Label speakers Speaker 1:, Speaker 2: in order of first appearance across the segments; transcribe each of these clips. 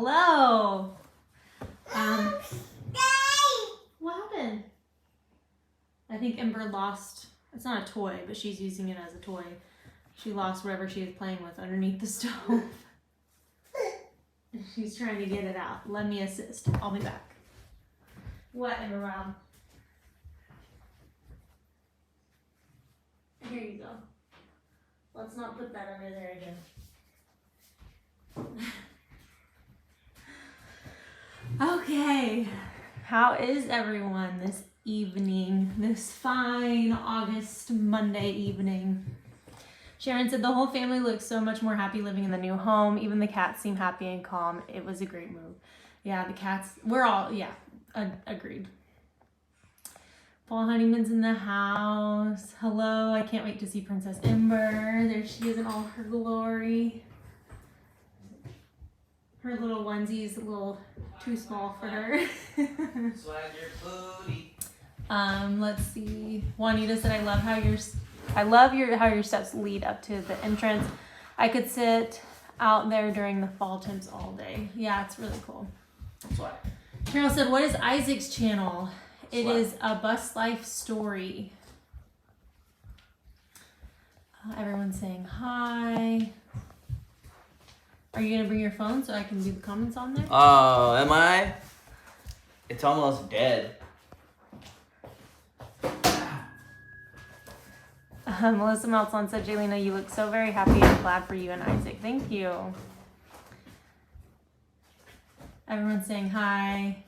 Speaker 1: Hello. What happened? I think Ember lost, it's not a toy, but she's using it as a toy. She lost whatever she was playing with underneath the stove. She's trying to get it out. Let me assist. I'll be back. What, Ember Wild? Here you go. Let's not put that under there again. Okay. How is everyone this evening? This fine August Monday evening. Sharon said the whole family looks so much more happy living in the new home. Even the cats seem happy and calm. It was a great move. Yeah, the cats, we're all, yeah, agreed. Paul Honeyman's in the house. Hello, I can't wait to see Princess Ember. There she is in all her glory. Her little onesie's a little too small for her.
Speaker 2: Swag your booty.
Speaker 1: Let's see. Juanita said, I love how your steps lead up to the entrance. I could sit out there during the fall temps all day. Yeah, it's really cool.
Speaker 2: Swag.
Speaker 1: Carol said, what is Isaac's channel? It is a bus life story. Everyone's saying hi. Are you gonna bring your phone so I can do the comments on there?
Speaker 2: Oh, am I? It's almost dead.
Speaker 1: Melissa Meltzon said, Jaylina, you look so very happy and glad for you and Isaac. Thank you. Everyone's saying hi.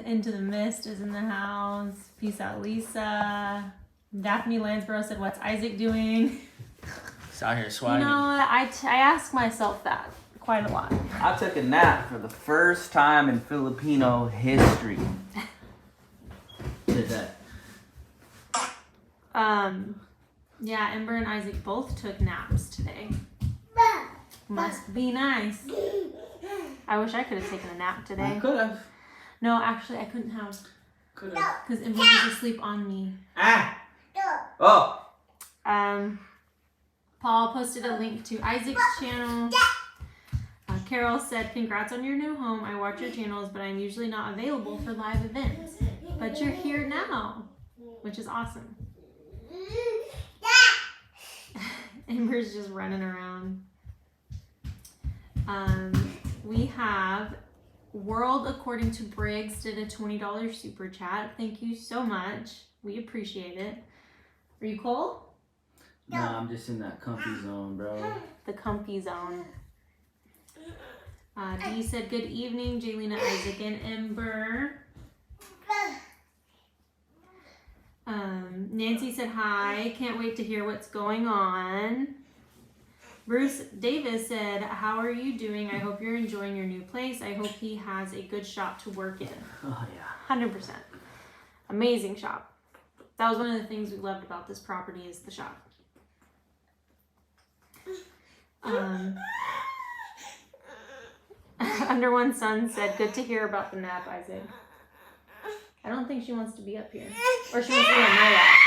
Speaker 1: Into the Mist is in the house. Peace out, Lisa. Daphne Lansborough said, what's Isaac doing?
Speaker 2: It's out here swagging.
Speaker 1: You know what? I ask myself that quite a lot.
Speaker 2: I took a nap for the first time in Filipino history. Today.
Speaker 1: Yeah, Ember and Isaac both took naps today. Must be nice. I wish I could have taken a nap today.
Speaker 2: I could have.
Speaker 1: No, actually, I couldn't have.
Speaker 2: Could have.
Speaker 1: Because Ember was asleep on me.
Speaker 2: Ah! Oh!
Speaker 1: Paul posted a link to Isaac's channel. Carol said, congrats on your new home. I watch your channels, but I'm usually not available for live events. But you're here now, which is awesome. Ember's just running around. We have World According to Briggs did a $20 super chat. Thank you so much. We appreciate it. Are you cold?
Speaker 2: No, I'm just in that comfy zone, bro.
Speaker 1: The comfy zone. Dee said, good evening, Jaylina, Isaac, and Ember. Nancy said, hi. Can't wait to hear what's going on. Bruce Davis said, how are you doing? I hope you're enjoying your new place. I hope he has a good shop to work in.
Speaker 2: Oh, yeah.
Speaker 1: 100%. Amazing shop. That was one of the things we loved about this property is the shop. Under One Sun said, good to hear about the nap, Isaac. I don't think she wants to be up here. Or she wants to be on my lap.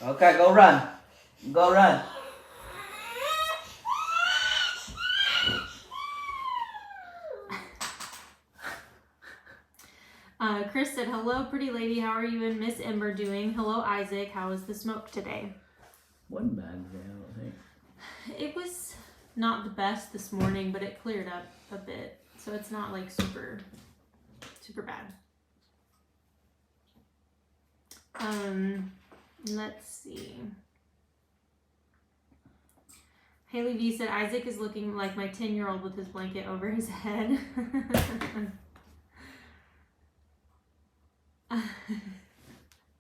Speaker 2: Okay, go run. Go run.
Speaker 1: Chris said, hello, pretty lady. How are you and Miss Ember doing? Hello, Isaac. How is the smoke today?
Speaker 2: Wasn't bad today, I don't think.
Speaker 1: It was not the best this morning, but it cleared up a bit. So it's not like super bad. Let's see. Haley V said, Isaac is looking like my 10-year-old with his blanket over his head.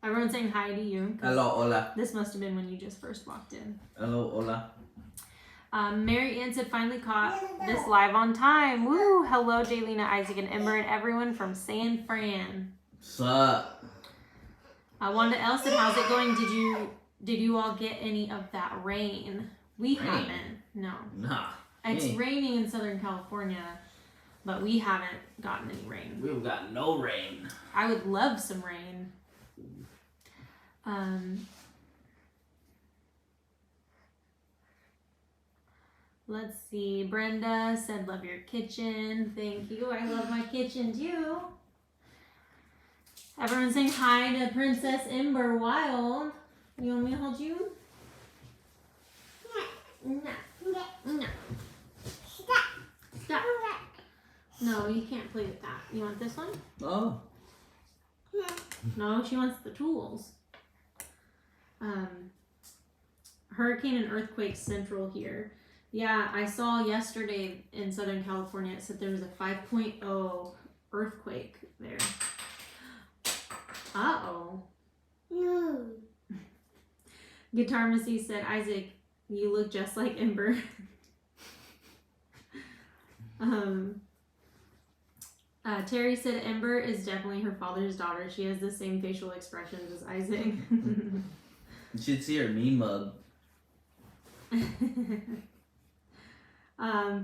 Speaker 1: Everyone's saying hi to you.
Speaker 2: Hello, hola.
Speaker 1: This must have been when you just first walked in.
Speaker 2: Hello, hola.
Speaker 1: Mary Ann said, finally caught this live on time. Woo! Hello, Jaylina, Isaac, and Ember, and everyone from San Fran.
Speaker 2: What's up?
Speaker 1: Wanda L said, how's it going? Did you all get any of that rain? We haven't. No.
Speaker 2: Nah.
Speaker 1: It's raining in Southern California, but we haven't gotten any rain.
Speaker 2: We've got no rain.
Speaker 1: I would love some rain. Let's see. Brenda said, love your kitchen. Thank you. I love my kitchen too. Everyone saying hi to Princess Ember Wild. You want me to hold you? No. No. Stop. No, you can't play with that. You want this one?
Speaker 2: Oh.
Speaker 1: No, she wants the tools. Hurricane and earthquake central here. Yeah, I saw yesterday in Southern California, it said there was a 5.0 earthquake there. Uh-oh.
Speaker 3: No.
Speaker 1: Guitar Missy said, Isaac, you look just like Ember. Terry said Ember is definitely her father's daughter. She has the same facial expressions as Isaac.
Speaker 2: You should see her mean mug.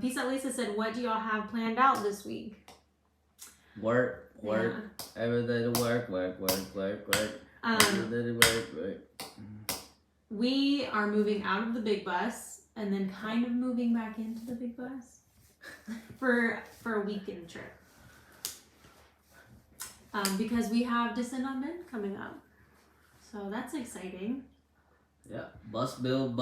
Speaker 1: Peace Out Lisa said, what do y'all have planned out this week?
Speaker 2: Work. Every day to work. Every day to work.
Speaker 1: We are moving out of the big bus and then kind of moving back into the big bus for a weekend trip. Because we have Descend on Men coming up. So that's exciting.
Speaker 2: Yeah. Bus build,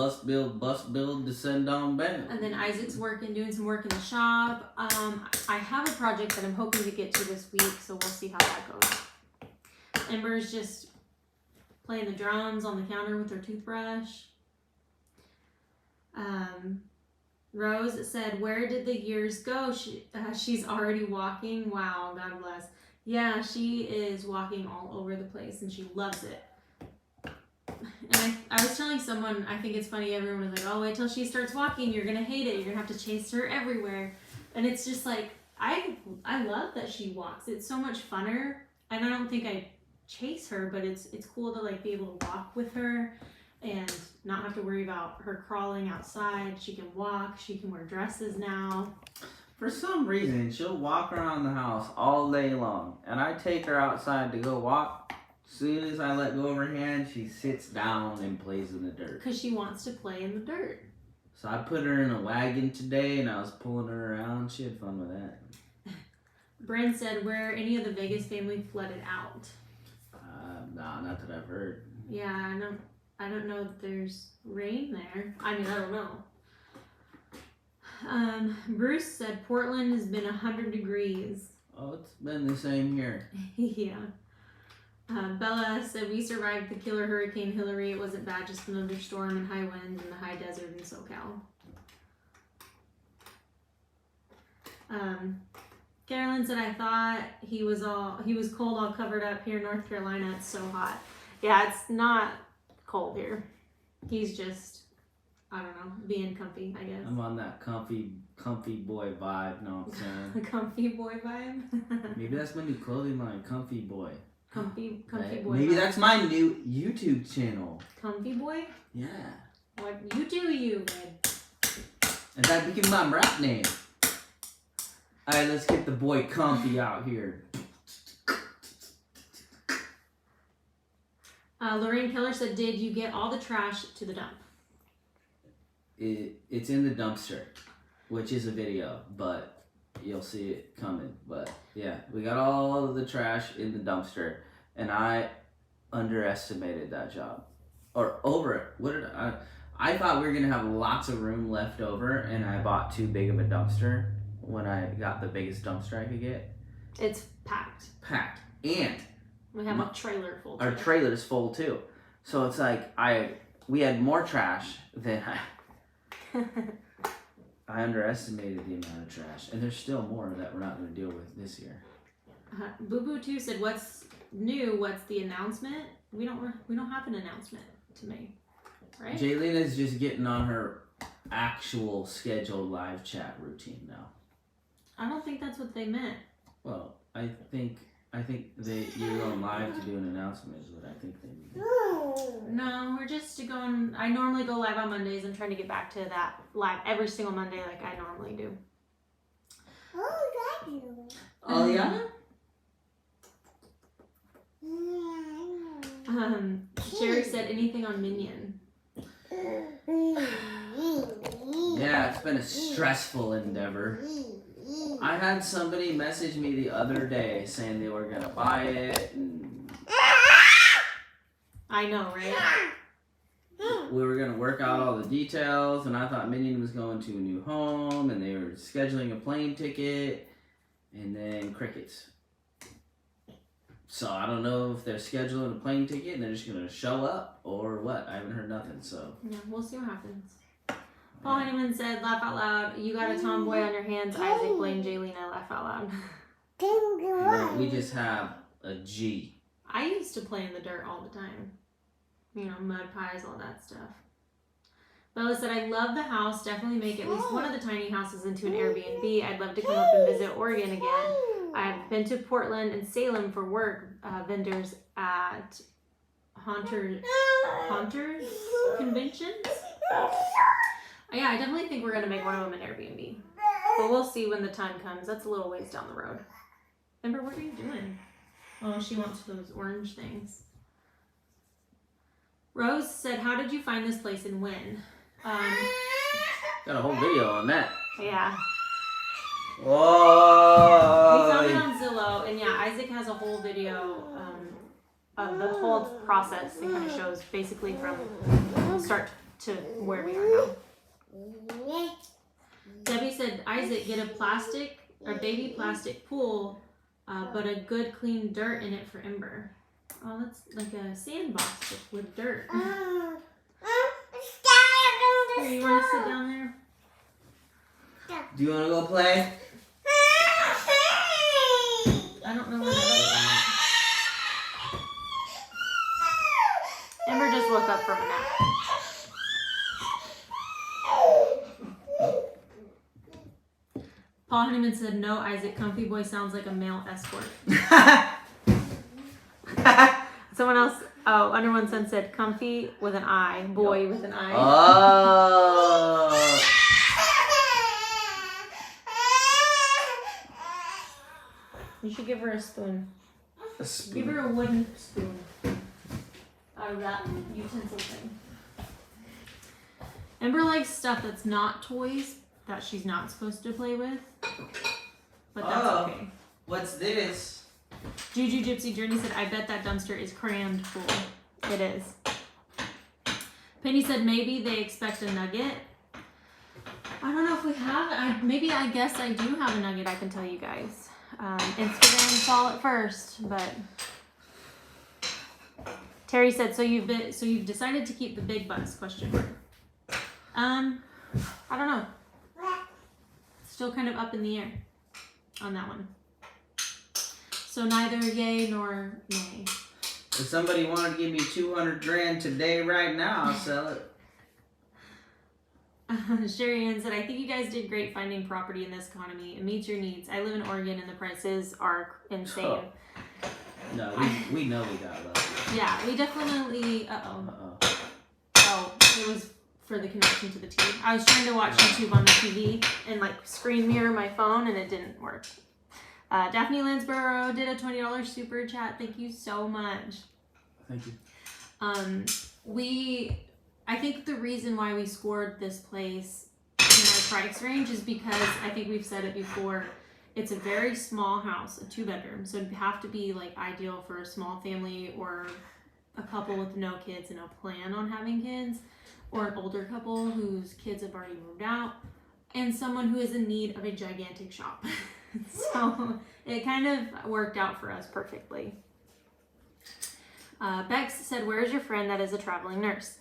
Speaker 2: descend on band.
Speaker 1: And then Isaac's doing some work in the shop. I have a project that I'm hoping to get to this week, so we'll see how that goes. Ember's just playing the drums on the counter with her toothbrush. Rose said, where did the years go? She's already walking. Wow, God bless. Yeah, she is walking all over the place and she loves it. And I was telling someone, I think it's funny, everyone was like, oh, wait till she starts walking, you're gonna hate it, you're gonna have to chase her everywhere. And it's just like, I love that she walks. It's so much funner. And I don't think I chase her, but it's cool to like be able to walk with her and not have to worry about her crawling outside. She can walk, she can wear dresses now.
Speaker 2: For some reason, she'll walk around the house all day long. And I take her outside to go walk. As soon as I let go of her hand, she sits down and plays in the dirt.
Speaker 1: Because she wants to play in the dirt.
Speaker 2: So I put her in a wagon today and I was pulling her around. She had fun with that.
Speaker 1: Bryn said, where any of the Vegas family flooded out?
Speaker 2: Nah, not that I've heard.
Speaker 1: Yeah, I don't know if there's rain there. I mean, I don't know. Bruce said Portland has been 100 degrees.
Speaker 2: Oh, it's been the same here.
Speaker 1: Yeah. Bella said we survived the killer Hurricane Hillary. It wasn't bad, just another storm and high winds in the high desert in SoCal. Carolyn said I thought he was cold, all covered up here in North Carolina. It's so hot. Yeah, it's not cold here. He's just, I don't know, being comfy, I guess.
Speaker 2: I'm on that comfy boy vibe. Know what I'm saying?
Speaker 1: Comfy boy vibe.
Speaker 2: Maybe that's my new clothing line, Comfy Boy.
Speaker 1: Comfy boy.
Speaker 2: Maybe
Speaker 1: vibe.
Speaker 2: that's my new YouTube channel.
Speaker 1: Comfy boy.
Speaker 2: Yeah.
Speaker 1: What you do, you babe.
Speaker 2: And that became my rap name. Alright, let's get the boy Comfy out here.
Speaker 1: Lorraine Keller said, did you get all the trash to the dump?
Speaker 2: It's in the dumpster, which is a video, but you'll see it coming. But yeah, we got all of the trash in the dumpster, and I underestimated that job. Or over it. What did I thought we were gonna have lots of room left over, and I bought too big of a dumpster when I got the biggest dumpster I could get.
Speaker 1: It's packed.
Speaker 2: And
Speaker 1: We have a trailer full.
Speaker 2: Our trailer's full too. So it's like we had more trash than I underestimated the amount of trash, and there's still more that we're not going to deal with this year.
Speaker 1: Boo Boo 2 said, "What's new? What's the announcement?" We don't have an announcement to make, right?
Speaker 2: Jaylena's just getting on her actual scheduled live chat routine now.
Speaker 1: I don't think that's what they meant.
Speaker 2: Well, I think you're going live to do an announcement is what I think they mean.
Speaker 1: No, we're just going. I normally go live on Mondays. I'm trying to get back to that live every single Monday like I normally do.
Speaker 2: Oh yeah.
Speaker 1: Sherry said anything on Minion.
Speaker 2: Yeah, it's been a stressful endeavor. I had somebody message me the other day saying they were gonna buy it. And
Speaker 1: I know, right?
Speaker 2: we were gonna work out all the details, and I thought Minion was going to a new home, and they were scheduling a plane ticket, and then crickets. So I don't know if they're scheduling a plane ticket and they're just gonna show up or what. I haven't heard nothing. So
Speaker 1: yeah, we'll see what happens. Paul Honeyman said, "Laugh out loud. You got a tomboy on your hands." Isaac blamed Jaylena. Laugh out loud.
Speaker 2: no, we just have a G.
Speaker 1: I used to play in the dirt all the time. You know, mud pies, all that stuff. Bella said, "I love the house. Definitely make at least one of the tiny houses into an Airbnb. I'd love to come up and visit Oregon again. I've been to Portland and Salem for work vendors at Haunters conventions." Yeah, I definitely think we're going to make one of them an Airbnb. But we'll see when the time comes. That's a little ways down the road. Ember, what are you doing? Oh, she wants those orange things. Rose said, "How did you find this place and when?"
Speaker 2: Got a whole video on that.
Speaker 1: Yeah.
Speaker 2: Whoa!
Speaker 1: We found it on Zillow, and yeah, Isaac has a whole video of the whole process. It kind of shows basically from start to where we are now. Debbie said, "Isaac, get a baby plastic pool, but a good clean dirt in it for Ember." Oh, that's like a sandbox with dirt. Here, you want to sit down there?
Speaker 2: Do you want to go play?
Speaker 1: I don't know where that is. Ember just woke up from a nap. Paul Honeyman said, "No, Isaac, comfy boy sounds like a male escort." Someone else, Under One Sun said, "Comfy with an I, boy with an I."
Speaker 2: Oh.
Speaker 1: You should give her a spoon.
Speaker 2: A spoon.
Speaker 1: Give her a wooden spoon out of that utensil thing. Ember likes stuff that's not toys that she's not supposed to play with, but that's okay.
Speaker 2: What's this?
Speaker 1: Juju Gypsy Journey said, "I bet that dumpster is crammed full." It is. Penny said, "Maybe they expect a nugget." I don't know if we have. I guess I do have a nugget I can tell you guys. Instagram saw it first, but Terry said, so you've decided to keep the big bus? ? I don't know. Still kind of up in the air on that one. So neither yay nor nay.
Speaker 2: If somebody wanted to give me $200,000 today, right now, I'll sell it.
Speaker 1: Sherry Ann said, "I think you guys did great finding property in this economy. It meets your needs. I live in Oregon and the prices are insane."
Speaker 2: Oh. No, we know we got lucky.
Speaker 1: Yeah, we definitely. Oh, it was for the connection to the TV. I was trying to watch YouTube on the TV and like screen mirror my phone, and it didn't work. Daphne Lansborough did a $20 super chat. Thank you so much.
Speaker 2: Thank you.
Speaker 1: I think the reason why we scored this place in our price range is because I think we've said it before. It's a very small house, a 2-bedroom, so it'd have to be like ideal for a small family or a couple with no kids and no plan on having kids, or an older couple whose kids have already moved out, and someone who is in need of a gigantic shop. So it kind of worked out for us perfectly. Bex said, "Where's your friend that is a traveling nurse?"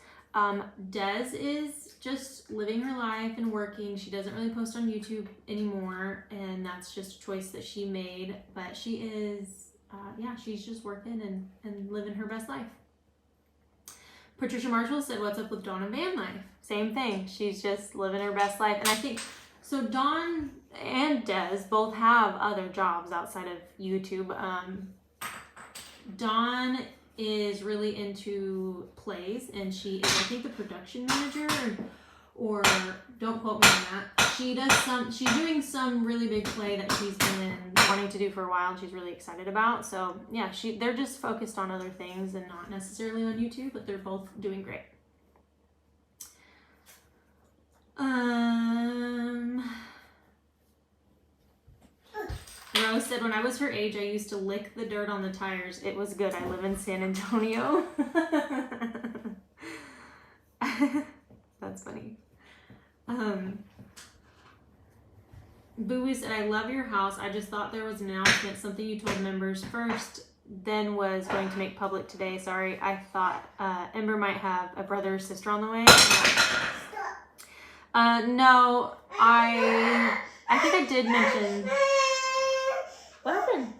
Speaker 1: Des is just living her life and working. She doesn't really post on YouTube anymore, and that's just a choice that she made. But she is, she's just working and living her best life. Patricia Marshall said, "What's up with Dawn and van life?" Same thing. She's just living her best life. And I think, so Dawn and Des both have other jobs outside of YouTube. Dawn is really into plays, and she is, I think, the production manager, or don't quote me on that. She's doing some really big play that she's been wanting to do for a while, and she's really excited about. So yeah, they're just focused on other things and not necessarily on YouTube, but they're both doing great. Rose said, when I was her age, I used to lick the dirt on the tires. It was good. I live in San Antonio. That's funny. Boo said, I love your house. I just thought there was an announcement, something you told members first, then was going to make public today. Sorry, I thought Ember might have a brother or sister on the way. No, I think I did mention... What happened?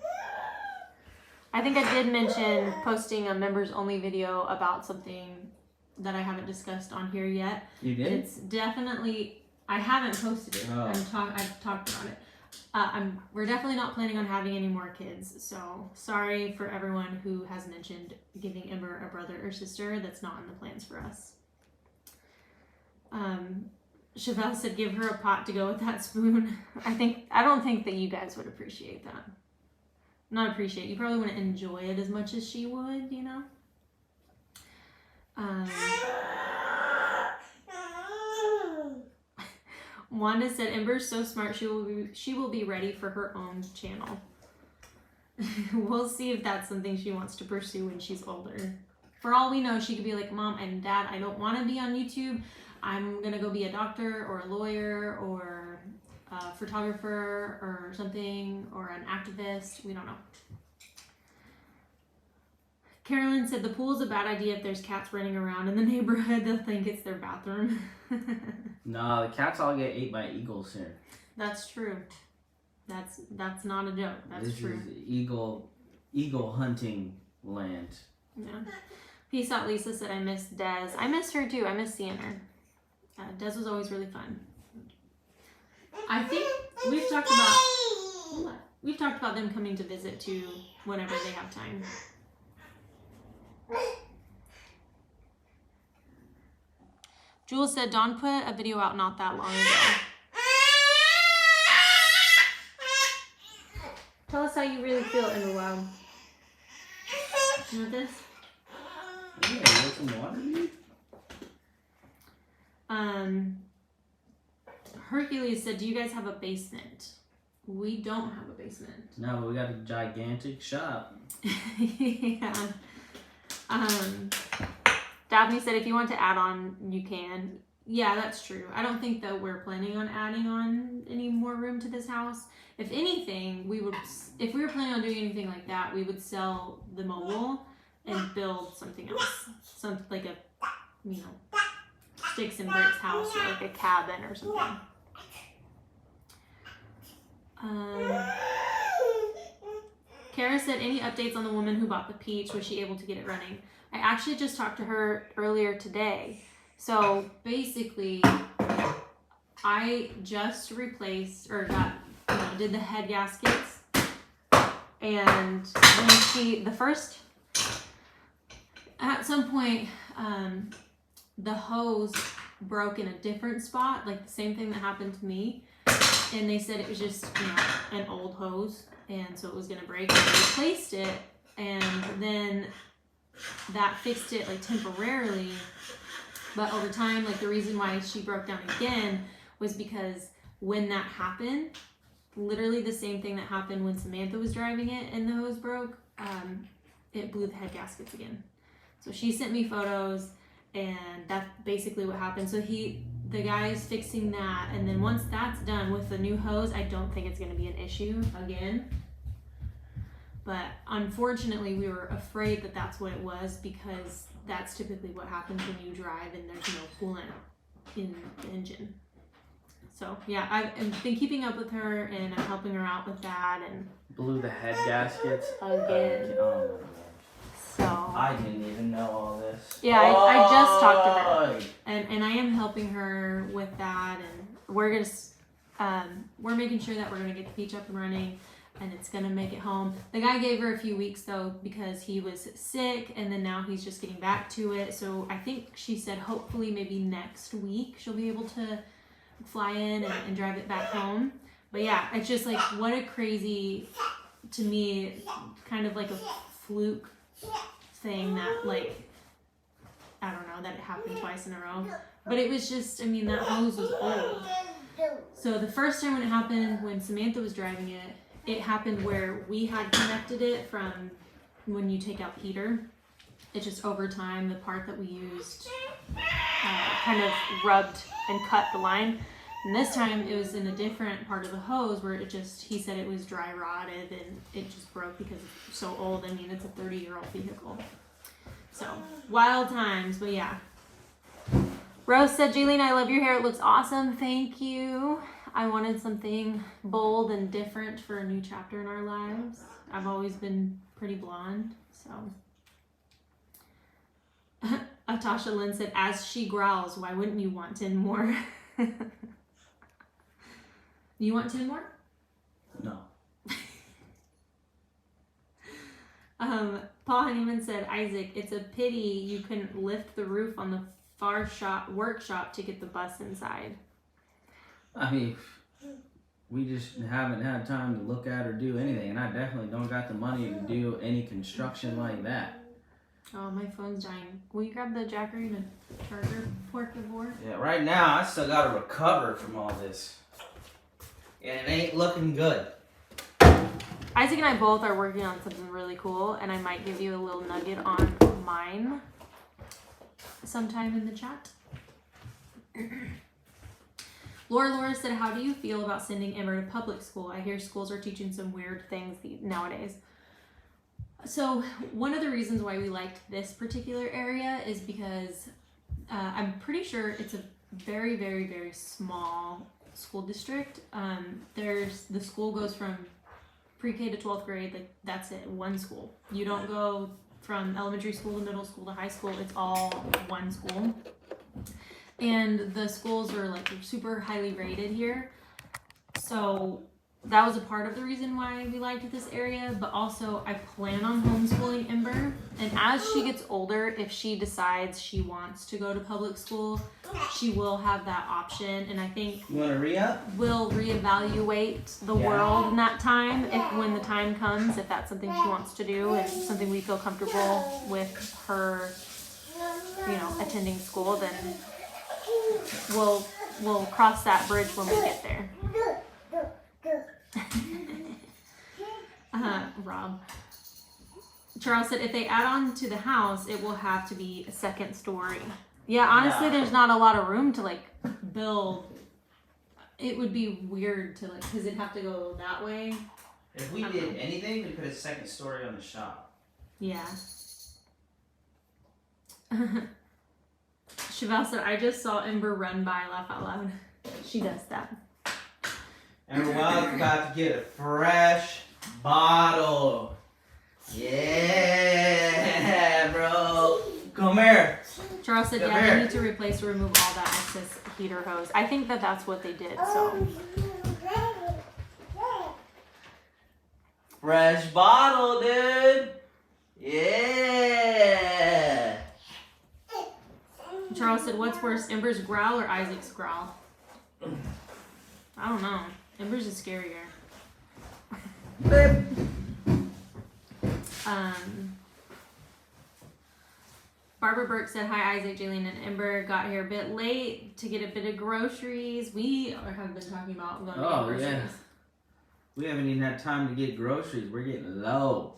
Speaker 1: I think I did mention posting a members only video about something that I haven't discussed on here yet.
Speaker 2: You did?
Speaker 1: It's definitely, I haven't posted it.
Speaker 2: Oh.
Speaker 1: I've talked about it. We're definitely not planning on having any more kids. So sorry for everyone who has mentioned giving Ember a brother or sister. That's not in the plans for us. Chevelle said, give her a pot to go with that spoon. I don't think that you guys would appreciate that. Not appreciate. You probably wouldn't enjoy it as much as she would, you know? Wanda said, Ember's so smart, she will be ready for her own channel. We'll see if that's something she wants to pursue when she's older. For all we know, she could be like, Mom and Dad, I don't want to be on YouTube. I'm going to go be a doctor or a lawyer or a photographer or something, or an activist. We don't know. Carolyn said, the pool's a bad idea if there's cats running around in the neighborhood. They'll think it's their bathroom.
Speaker 2: No, the cats all get ate by eagles here.
Speaker 1: That's true. That's not a joke. That's true.
Speaker 2: This is eagle hunting land.
Speaker 1: Yeah. Peace out, Lisa said, I miss Des. I miss her too. I miss seeing her. Des was always really fun. I think we've talked about them coming to visit too whenever they have time. Jules said, Dawn put a video out not that long ago. Tell us how you really feel, Underwow. You want this?
Speaker 2: Yeah, you want some water, dude?
Speaker 1: Hercules said, do you guys have a basement? We don't have a basement.
Speaker 2: No, but we got a gigantic shop.
Speaker 1: Yeah. Daphne said, if you want to add on, you can. Yeah, that's true. I don't think that we're planning on adding on any more room to this house. If anything, if we were planning on doing anything like that, we would sell the mobile and build something else. Something like a, sticks and bricks house or like a cabin or something. Kara said, any updates on the woman who bought the peach? Was she able to get it running? I actually just talked to her earlier today. So basically, I just replaced or did the head gaskets. And when at some point, the hose broke in a different spot, like the same thing that happened to me. And they said it was just, an old hose. And so it was going to break. And they replaced it. And then that fixed it like temporarily. But over time, like the reason why she broke down again was because when that happened, literally the same thing that happened when Samantha was driving it and the hose broke, it blew the head gaskets again. So she sent me photos and that's basically what happened. So the guy's fixing that, and then once that's done with the new hose, I don't think it's going to be an issue again. But unfortunately, we were afraid that that's what it was because that's typically what happens when you drive and there's no coolant in the engine. So yeah, I've been keeping up with her and I'm helping her out with that and
Speaker 2: blew the head gaskets
Speaker 1: again.
Speaker 2: Oh my gosh.
Speaker 1: So
Speaker 2: I didn't even know all this.
Speaker 1: Yeah, I just talked to her, and I am helping her with that, and we're making sure that we're gonna get the peach up and running, and it's gonna make it home. The guy gave her a few weeks though because he was sick, and then now he's just getting back to it. So I think she said hopefully maybe next week she'll be able to fly in and drive it back home. But yeah, it's just like what a crazy, to me, kind of like a fluke thing that like I don't know that it happened twice in a row. But it was just, I mean, that hose was old. So the first time when it happened, when Samantha was driving it, it happened where we had connected it from when you take out heater. It just over time, the part that we used kind of rubbed and cut the line. And this time it was in a different part of the hose where it just, he said it was dry rotted and it just broke because it's so old. I mean, it's a 30-year-old vehicle. So, wild times, but yeah. Rose said, Jaylene, I love your hair. It looks awesome. Thank you. I wanted something bold and different for a new chapter in our lives. I've always been pretty blonde, so. Atasha Lynn said, as she growls, why wouldn't you want 10 more? You want 10 more?
Speaker 2: No.
Speaker 1: Paul Honeyman said, Isaac, it's a pity you couldn't lift the roof on the workshop to get the bus inside.
Speaker 2: I mean, we just haven't had time to look at or do anything, and I definitely don't got the money to do any construction like that.
Speaker 1: Oh, my phone's dying. Will you grab the jacker and a charger port board?
Speaker 2: Yeah, right now I still gotta recover from all this. And it ain't looking good.
Speaker 1: Isaac and I both are working on something really cool, and I might give you a little nugget on mine sometime in the chat. Laura said, how do you feel about sending Ember to public school? I hear schools are teaching some weird things nowadays. So one of the reasons why we liked this particular area is because I'm pretty sure it's a very, very, very small school district. The school goes from pre-K to 12th grade, like that's it, one school. You don't go from elementary school to middle school to high school, it's all one school. And the schools are like super highly rated here. So that was a part of the reason why we liked this area, but also I plan on homeschooling Ember. And as she gets older, if she decides she wants to go to public school, she will have that option. And I think
Speaker 2: You wanna re-up?
Speaker 1: we'll reevaluate the world in that time, when the time comes, if that's something she wants to do and something we feel comfortable with her, attending school, then we'll cross that bridge when we get there. Rob. Charles said, if they add on to the house, it will have to be a second story. Yeah, honestly, there's not a lot of room to build. It would be weird to because it'd have to go that way.
Speaker 2: If we did anything, we put a second story on the shop.
Speaker 1: Yeah. Chevelle said, I just saw Ember run by, laugh out loud. She does that.
Speaker 2: Everyone's about to get a fresh bottle. Yeah, bro. Come here.
Speaker 1: Charles said,
Speaker 2: Come
Speaker 1: yeah,
Speaker 2: here.
Speaker 1: they need to replace or remove all that excess heater hose. I think that's what they did, so.
Speaker 2: Fresh bottle, dude. Yeah.
Speaker 1: Charles said, what's worse, Ember's growl or Isaac's growl? I don't know. Ember's is scarier. Barbara Burke said, hi Isaac, Jaylene, and Ember. Got here a bit late to get a bit of groceries. We have been talking about going to get groceries.
Speaker 2: Yeah. We haven't even had time to get groceries. We're getting low.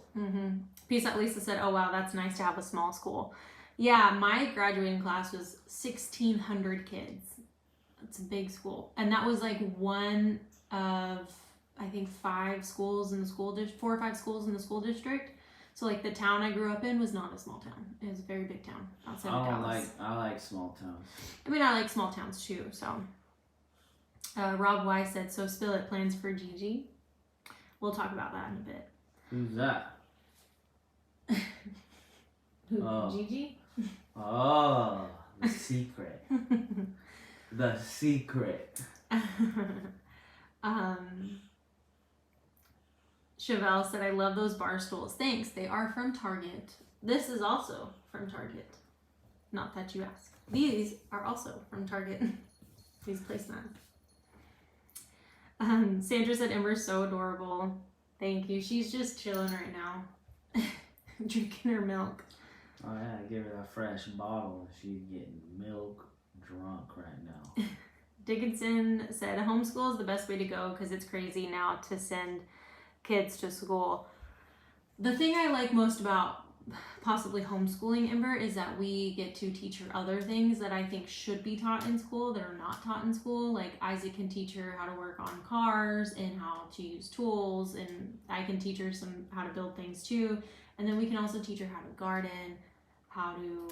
Speaker 1: Peace Out Lisa said, oh wow, that's nice to have a small school. Yeah, my graduating class was 1,600 kids. It's a big school. And that was one of, I think, 5 schools in the school district, 4 or 5 schools in the school district. So the town I grew up in was not a small town. It was a very big town outside of Dallas.
Speaker 2: I like small towns.
Speaker 1: I mean, I like small towns too, so. Rob Wise said, so spill it, plans for Gigi. We'll talk about that in a bit.
Speaker 2: Who's that?
Speaker 1: Gigi?
Speaker 2: Oh, the secret. The secret.
Speaker 1: Chevelle said, I love those bar stools. Thanks. They are from Target. This is also from Target. Not that you ask. These are also from Target. These placemats. Sandra said, Ember's so adorable. Thank you. She's just chilling right now. Drinking her milk.
Speaker 2: Oh yeah, give her that fresh bottle. She's getting milk drunk right now.
Speaker 1: Dickinson said homeschool is the best way to go because it's crazy now to send kids to school. The thing I like most about possibly homeschooling, Ember, is that we get to teach her other things that I think should be taught in school that are not taught in school. Like Isaac can teach her how to work on cars and how to use tools, and I can teach her how to build things too. And then we can also teach her how to garden, how to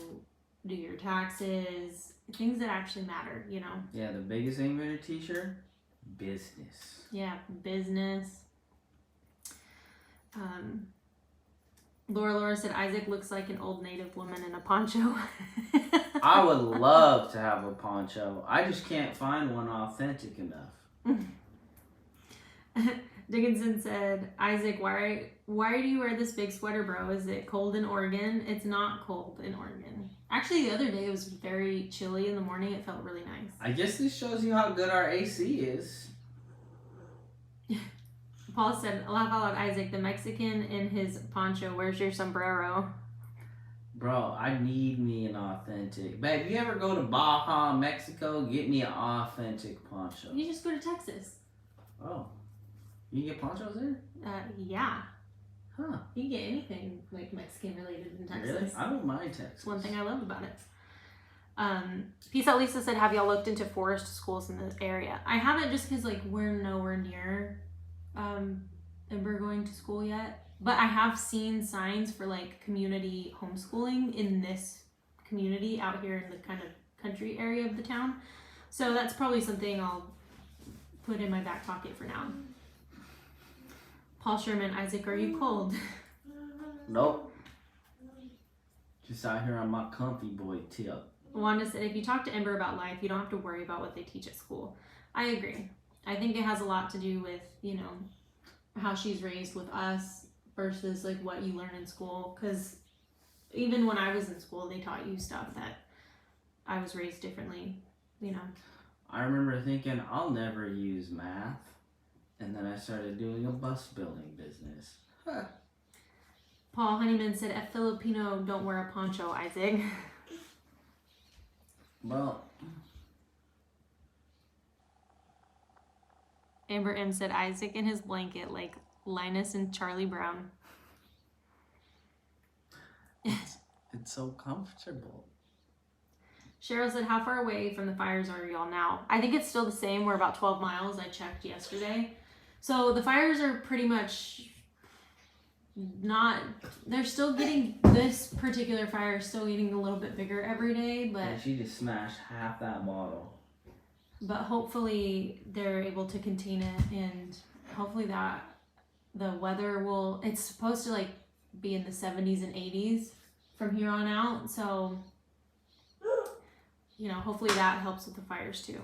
Speaker 1: do your taxes, things that actually matter, you know?
Speaker 2: Yeah, the biggest thing we're gonna teach her, business.
Speaker 1: Yeah, business. Laura said Isaac looks like an old native woman in a poncho.
Speaker 2: I would love to have a poncho. I just can't find one authentic enough.
Speaker 1: Dickinson said, Isaac, why do you wear this big sweater, bro? Is it cold in Oregon? It's not cold in Oregon. Actually, the other day it was very chilly in the morning. It felt really nice.
Speaker 2: I guess this shows you how good our AC is.
Speaker 1: Paul said, laugh out loud, Isaac, the Mexican in his poncho. Where's your sombrero?
Speaker 2: Bro, I need me an authentic. Babe, you ever go to Baja, Mexico? Get me an authentic poncho.
Speaker 1: You just go to Texas.
Speaker 2: Oh. You can get ponchos there?
Speaker 1: Yeah.
Speaker 2: Huh.
Speaker 1: You can get anything like Mexican related in Texas.
Speaker 2: Really? I don't mind Texas.
Speaker 1: It's one thing I love about it. Peace Out Lisa said, have y'all looked into forest schools in this area? I haven't, just because like we're nowhere near Ember going to school yet. But I have seen signs for like community homeschooling in this community out here in the kind of country area of the town. So that's probably something I'll put in my back pocket for now. Paul Sherman, Isaac, are you cold?
Speaker 2: Nope. Just out here on my comfy boy tip.
Speaker 1: Wanda said, if you talk to Ember about life, you don't have to worry about what they teach at school. I agree. I think it has a lot to do with, you know, how she's raised with us versus like what you learn in school. Because even when I was in school, they taught you stuff that I was raised differently, you know.
Speaker 2: I remember thinking, I'll never use math. And then I started doing a bus building business. Huh.
Speaker 1: Paul Honeyman said, a Filipino don't wear a poncho, Isaac.
Speaker 2: Well.
Speaker 1: Amber M said, Isaac in his blanket like Linus and Charlie Brown.
Speaker 2: It's so comfortable.
Speaker 1: Cheryl said, how far away from the fires are y'all now? I think it's still the same. We're about 12 miles. I checked yesterday. So the fires are pretty much not, they're still getting, this particular fire is still getting a little bit bigger every day, but
Speaker 2: And she just smashed half that bottle.
Speaker 1: But hopefully they're able to contain it, and hopefully that the weather will, it's supposed to like be in the 70s and 80s from here on out. So, you know, hopefully that helps with the fires too.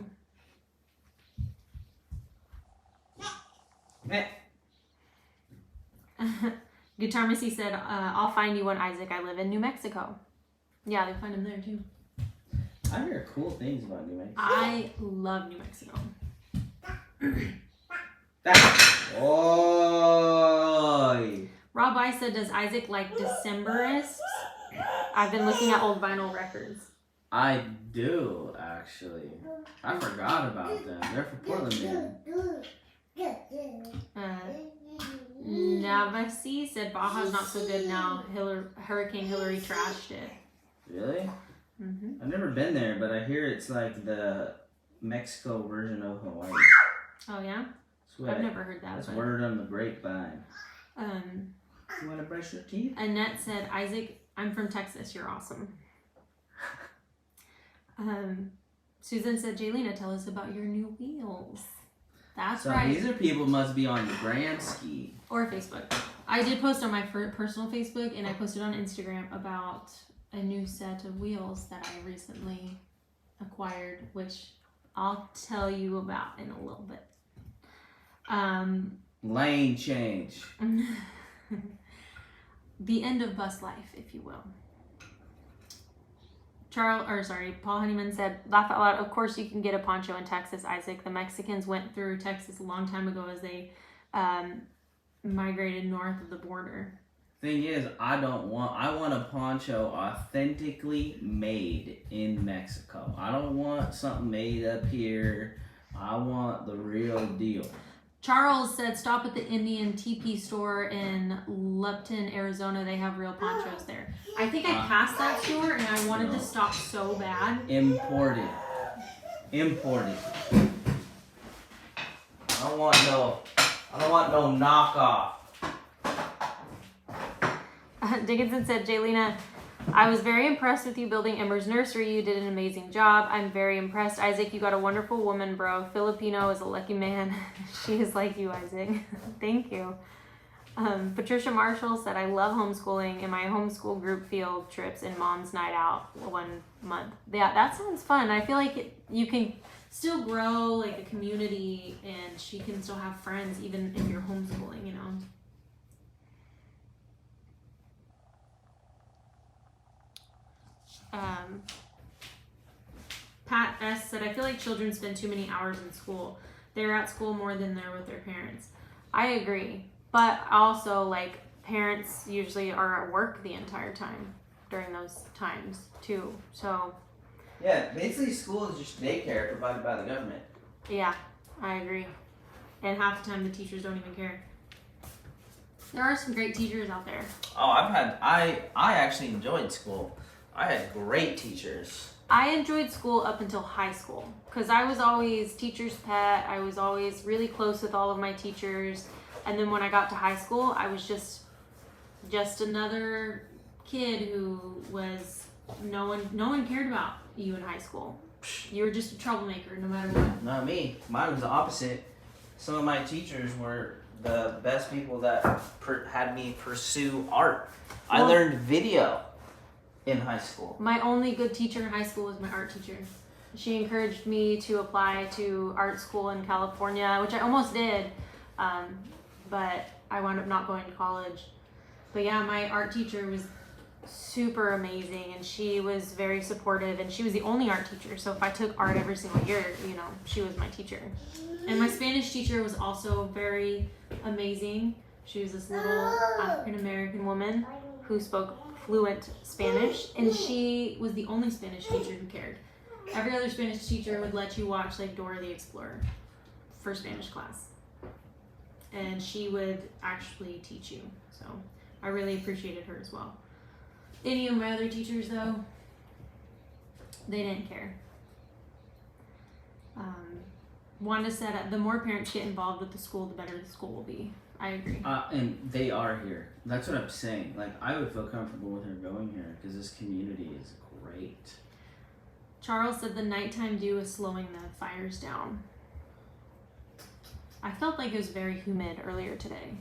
Speaker 1: Guitar Missy said, I'll find you one, Isaac. I live in New Mexico. Yeah, they find him there too.
Speaker 2: I hear cool things about New Mexico.
Speaker 1: I love New Mexico.
Speaker 2: Oy.
Speaker 1: Rob I said, does Isaac like Decemberists? I've been looking at old vinyl records.
Speaker 2: I do, actually. I forgot about them. They're for Portland, man.
Speaker 1: Navasi said Baja's not so good now. Hurricane Hillary trashed it.
Speaker 2: Really?
Speaker 1: Mm-hmm.
Speaker 2: I've never been there, but I hear it's like the Mexico version of Hawaii.
Speaker 1: Oh yeah? I've never heard that.
Speaker 2: That's word on the grapevine.
Speaker 1: You
Speaker 2: want to brush your teeth?
Speaker 1: Annette said, Isaac, I'm from Texas. You're awesome. Susan said, Jaylena, tell us about your new wheels. That's
Speaker 2: so
Speaker 1: right.
Speaker 2: These are people must be on the Grand Ski.
Speaker 1: Or Facebook. I did post on my personal Facebook, and I posted on Instagram about a new set of wheels that I recently acquired, which I'll tell you about in a little bit.
Speaker 2: Lane change.
Speaker 1: The end of bus life, if you will. Paul Honeyman said, laugh out loud, of course you can get a poncho in Texas, Isaac. The Mexicans went through Texas a long time ago as they migrated north of the border.
Speaker 2: Thing is, I want a poncho authentically made in Mexico. I don't want something made up here. I want the real deal.
Speaker 1: Charles said stop at the Indian teepee store in Lupton, Arizona. They have real ponchos there. I think I passed that store and I wanted to stop so bad.
Speaker 2: Imported. I don't want no knockoff.
Speaker 1: Dickinson said, Jaylina, I was very impressed with you building Embers Nursery. You did an amazing job. I'm very impressed. Isaac, you got a wonderful woman, bro. Filipino is a lucky man. She is like you, Isaac. Thank you. Patricia Marshall said, I love homeschooling. In my homeschool group field trips and mom's night out 1 month. Yeah, that sounds fun. I feel like you can still grow like a community and she can still have friends even if you're homeschooling, you know. Pat S. said, I feel like children spend too many hours in school. They're at school more than they're with their parents. I agree. But also, like, parents usually are at work the entire time during those times, too. So...
Speaker 2: yeah, basically school is just daycare provided by the government.
Speaker 1: yeah, I agree. And half the time the teachers don't even care. There are some great teachers out there.
Speaker 3: Oh, I actually enjoyed school. I had great teachers.
Speaker 1: I enjoyed school up until high school because I was always teacher's pet. I was always really close with all of my teachers. And then when I got to high school, I was just another kid who was no one cared about you in high school. You were just a troublemaker no matter what.
Speaker 3: Not me. Mine was the opposite. Some of my teachers were the best people that had me pursue art. I learned video in high school.
Speaker 1: My only good teacher in high school was my art teacher. She encouraged me to apply to art school in California, which I almost did, but I wound up not going to college. But yeah, my art teacher was super amazing and she was very supportive and she was the only art teacher. So if I took art every single year, you know, she was my teacher. And my Spanish teacher was also very amazing. She was this little African-American woman who spoke fluent Spanish and she was the only Spanish teacher who cared. Every other Spanish teacher would let you watch like Dora the Explorer for Spanish class. And she would actually teach you. So I really appreciated her as well. Any of my other teachers though, they didn't care. Wanda said the more parents get involved with the school, the better the school will be. I agree.
Speaker 2: And they are here. That's what I'm saying. Like, I would feel comfortable with her going here because this community is great.
Speaker 1: Charles said the nighttime dew is slowing the fires down. I felt like it was very humid earlier today.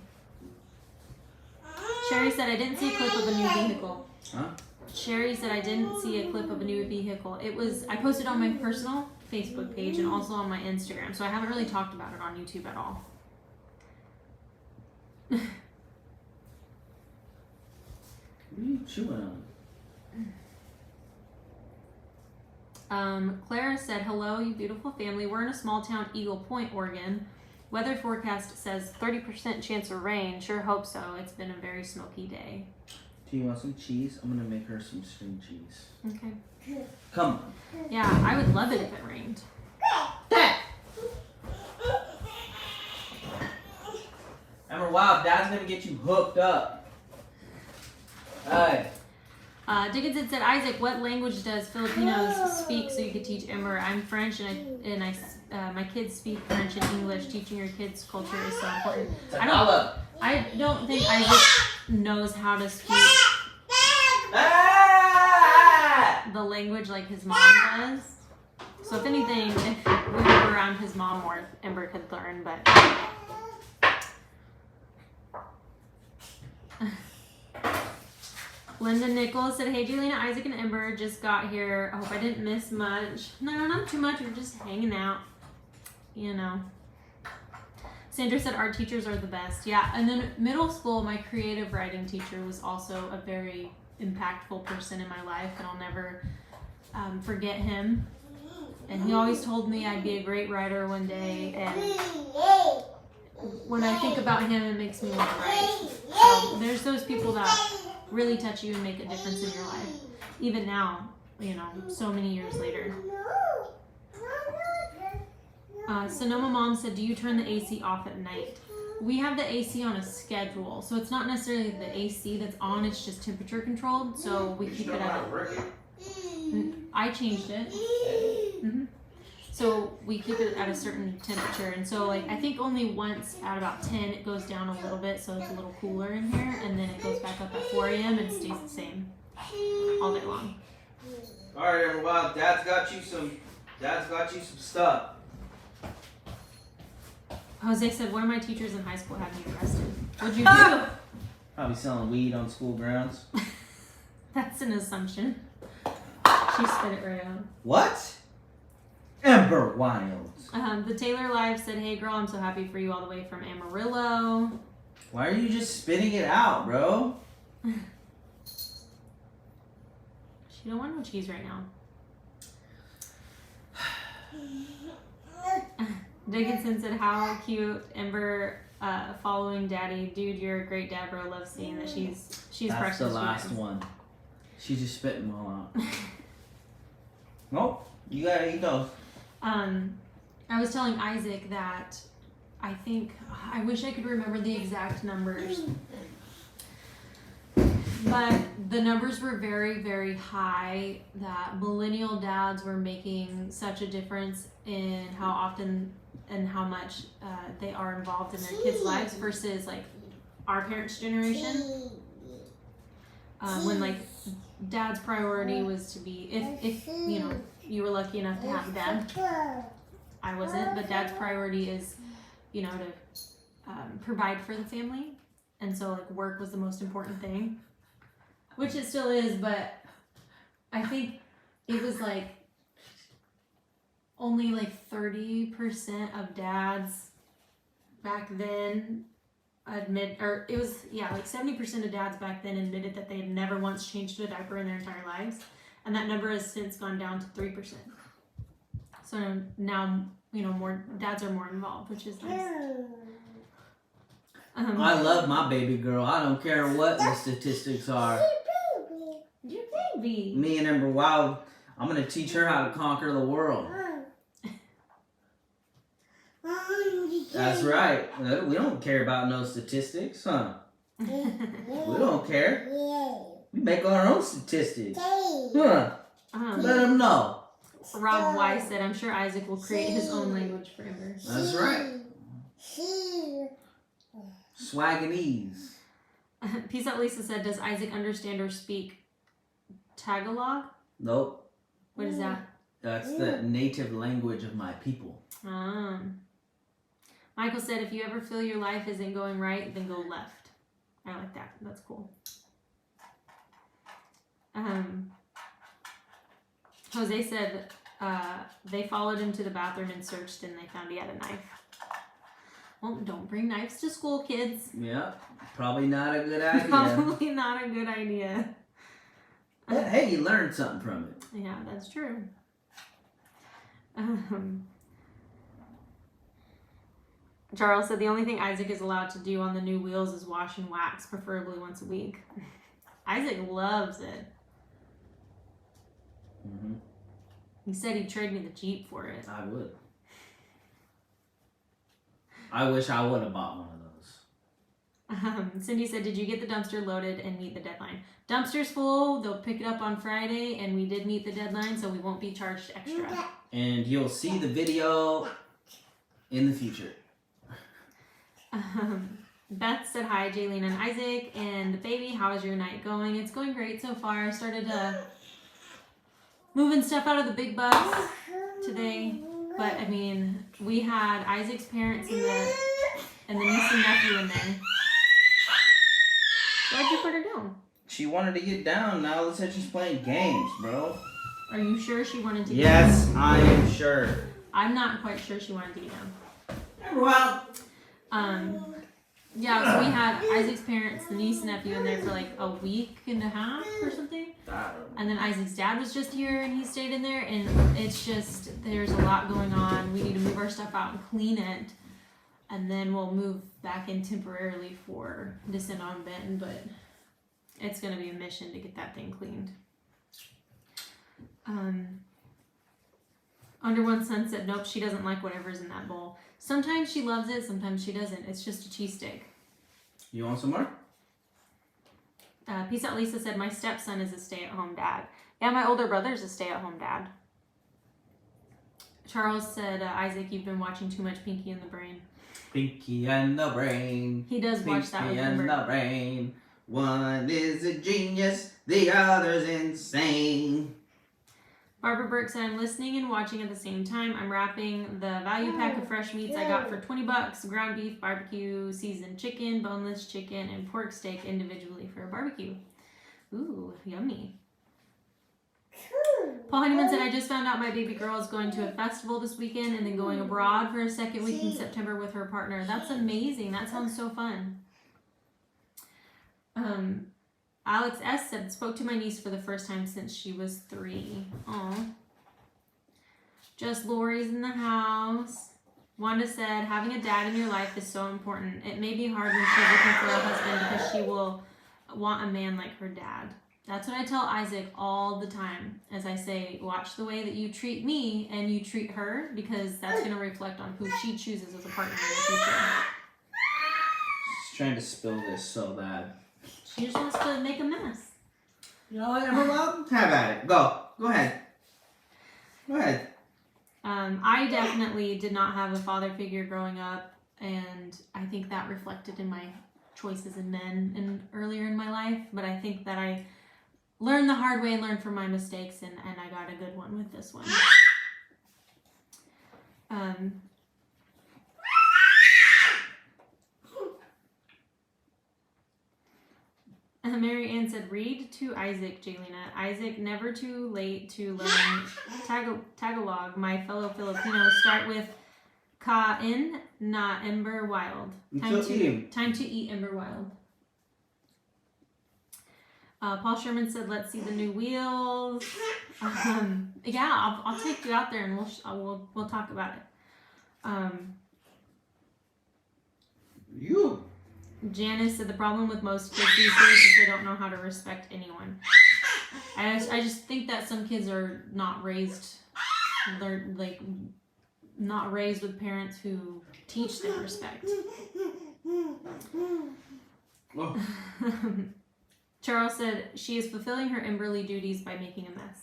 Speaker 1: Sherry said I didn't see a clip of a new vehicle.
Speaker 2: Huh?
Speaker 1: Sherry said I didn't see a clip of a new vehicle. I posted on my personal Facebook page and also on my Instagram, so I haven't really talked about it on YouTube at all.
Speaker 2: What are you chewing
Speaker 1: on? Clara said, hello, you beautiful family. We're in a small town, Eagle Point, Oregon. Weather forecast says 30% chance of rain. Sure hope so. It's been a very smoky day.
Speaker 2: Do you want some cheese? I'm gonna make her some string cheese.
Speaker 1: Okay.
Speaker 2: Come on.
Speaker 1: Yeah, I would love it if it rained.
Speaker 3: Remember, wow, Dad's gonna get you hooked up. Hey.
Speaker 1: Dickinson said, Isaac, what language does Filipinos speak so you could teach Ember? I'm French and my kids speak French and English. Teaching your kids culture is so important. I don't think Isaac knows how to speak the language like his mom does. So if anything, if we were around his mom more, Ember could learn, but... Linda Nichols said, hey, Juliana, Isaac, and Ember just got here. I hope I didn't miss much. No, not too much. We're just hanging out, you know. Sandra said, art teachers are the best. Yeah, and then middle school, my creative writing teacher was also a very impactful person in my life, and I'll never forget him. And he always told me I'd be a great writer one day, and when I think about him, it makes me want to write. So there's those people that really touch you and make a difference in your life. Even now, you know, so many years later. Sonoma Mom said, do you turn the AC off at night? We have the AC on a schedule, so it's not necessarily the AC that's on, it's just temperature controlled, so we keep it at I changed it. Mm-hmm. So we keep it at a certain temperature, and so like I think only once at about 10 it goes down a little bit, so it's a little cooler in here, and then it goes back up at 4 a.m. and stays the same all day long.
Speaker 3: All right, everyone. Dad's got you some stuff.
Speaker 1: Jose said, one of my teachers in high school had me arrested. What'd you do?
Speaker 2: Probably selling weed on school grounds.
Speaker 1: That's an assumption. She spit it right out.
Speaker 2: What? Ember Wilds.
Speaker 1: The Taylor Live said, hey girl, I'm so happy for you all the way from Amarillo.
Speaker 2: Why are you just spitting it out, bro?
Speaker 1: She don't want no cheese right now. Dickinson said, how cute, Ember following daddy. Dude, you're a great dad, bro. Love seeing that she's
Speaker 2: That's
Speaker 1: precious.
Speaker 2: the last one. She's just spitting them all out. Nope. You gotta eat those.
Speaker 1: I was telling Isaac that I wish I could remember the exact numbers. But the numbers were very, very high that millennial dads were making such a difference in how often and how much they are involved in their kids' lives versus like our parents' generation. When like dad's priority was to be, if you know, you were lucky enough to have a dad. I wasn't, but dad's priority is, you know, to provide for the family. And so like work was the most important thing. Which it still is, but I think it was like only like 30% of dads back then like 70% of dads back then admitted that they had never once changed a diaper in their entire lives. And that number has since gone down to 3%. So now, you know, more dads are more involved, which is nice.
Speaker 2: I love my baby girl. I don't care what the statistics are.
Speaker 1: Your baby.
Speaker 2: Me and Ember Wild, I'm going to teach her how to conquer the world. That's right. We don't care about no statistics, huh? We don't care. We make our own statistics. Huh? Let them know.
Speaker 1: Rob Weiss said, I'm sure Isaac will create his own language for Ember.
Speaker 2: That's right. Swaganese.
Speaker 1: Peace Out Lisa said, does Isaac understand or speak Tagalog?
Speaker 2: Nope.
Speaker 1: What is that?
Speaker 2: That's the native language of my people.
Speaker 1: Michael said, if you ever feel your life isn't going right, then go left. I like that. That's cool. Jose said they followed him to the bathroom and searched and they found he had a knife. Well, don't bring knives to school, kids.
Speaker 2: Yeah, probably not a good idea.
Speaker 1: Probably not a good idea.
Speaker 2: But hey, you learned something from it.
Speaker 1: Yeah, that's true. Charles said the only thing Isaac is allowed to do on the new wheels is wash and wax, preferably once a week. Isaac loves it.
Speaker 2: Mm-hmm.
Speaker 1: He said he'd trade me the Jeep for it.
Speaker 2: I would. I wish I would have bought one of those.
Speaker 1: Cindy said, did you get the dumpster loaded and meet the deadline? Dumpster's full. They'll pick it up on Friday, and we did meet the deadline, so we won't be charged extra.
Speaker 2: And you'll see the video in the future.
Speaker 1: Beth said, hi, Jaylene and Isaac and the baby. How is your night going? It's going great so far. I started moving stuff out of the big bus today. But, I mean, we had Isaac's parents and the niece and nephew in there. Why'd you put her down?
Speaker 2: She wanted to get down. Now let's say she's playing games, bro.
Speaker 1: Are you sure she wanted to get
Speaker 2: Yes,
Speaker 1: down?
Speaker 2: I am sure.
Speaker 1: I'm not quite sure she wanted to get down.
Speaker 2: Well,
Speaker 1: yeah, so we had Isaac's parents, the niece and nephew in there for like a week and a half or something. And then Isaac's dad was just here and he stayed in there, and it's just, there's a lot going on. We need to move our stuff out and clean it. and then we'll move back in temporarily for Descent on Benton, but it's going to be a mission to get that thing cleaned. Under One Sun said, nope, she doesn't like whatever's in that bowl. Sometimes she loves it, sometimes she doesn't. It's just a cheese stick.
Speaker 2: You want some more?
Speaker 1: Peace Out Lisa said, my stepson is a stay-at-home dad. Yeah, my older brother's a stay-at-home dad. Charles said, Isaac, you've been watching too much Pinky and the Brain.
Speaker 2: Pinky and the Brain.
Speaker 1: He does watch that with
Speaker 2: Pinky and
Speaker 1: Ember.
Speaker 2: the Brain. One is a genius, the other's insane.
Speaker 1: Barbara Burke said, I'm listening and watching at the same time. I'm wrapping the value pack of fresh meats I got for $20. Ground beef, barbecue, seasoned chicken, boneless chicken, and pork steak individually for a barbecue. Ooh, yummy. Paul Honeyman said, I just found out my baby girl is going to a festival this weekend and then going abroad for a second week in September with her partner. That's amazing. That sounds so fun. Alex S. said, spoke to my niece for the first time since she was 3. Aw. Just Lori's in the house. Wanda said, having a dad in your life is so important. It may be hard when she's looking for a husband because she will want a man like her dad. That's what I tell Isaac all the time. As I say, watch the way that you treat me and you treat her, because that's going to reflect on who she chooses as a partner in the future.
Speaker 2: She's trying to spill this so bad.
Speaker 1: She just wants to make a mess.
Speaker 2: You know what, Emma Mom? Have at it. Go. Go ahead. Go ahead.
Speaker 1: I definitely did not have a father figure growing up, and I think that reflected in my choices in men earlier in my life. But I think that I learned the hard way and learned from my mistakes, and I got a good one with this one. Mary Ann said, read to Isaac, Jaylina. Isaac, never too late to learn Tagalog. My fellow Filipinos, start with Kain na Ember Wild. Time to eat Ember Wild. Paul Sherman said, let's see the new wheels. Yeah, I'll take you out there and we'll talk about it. Janice said, the problem with most kids these days is they don't know how to respect anyone. I just think that some kids are not raised with parents who teach them respect.
Speaker 2: Oh.
Speaker 1: Charles said, she is fulfilling her Emberly duties by making a mess.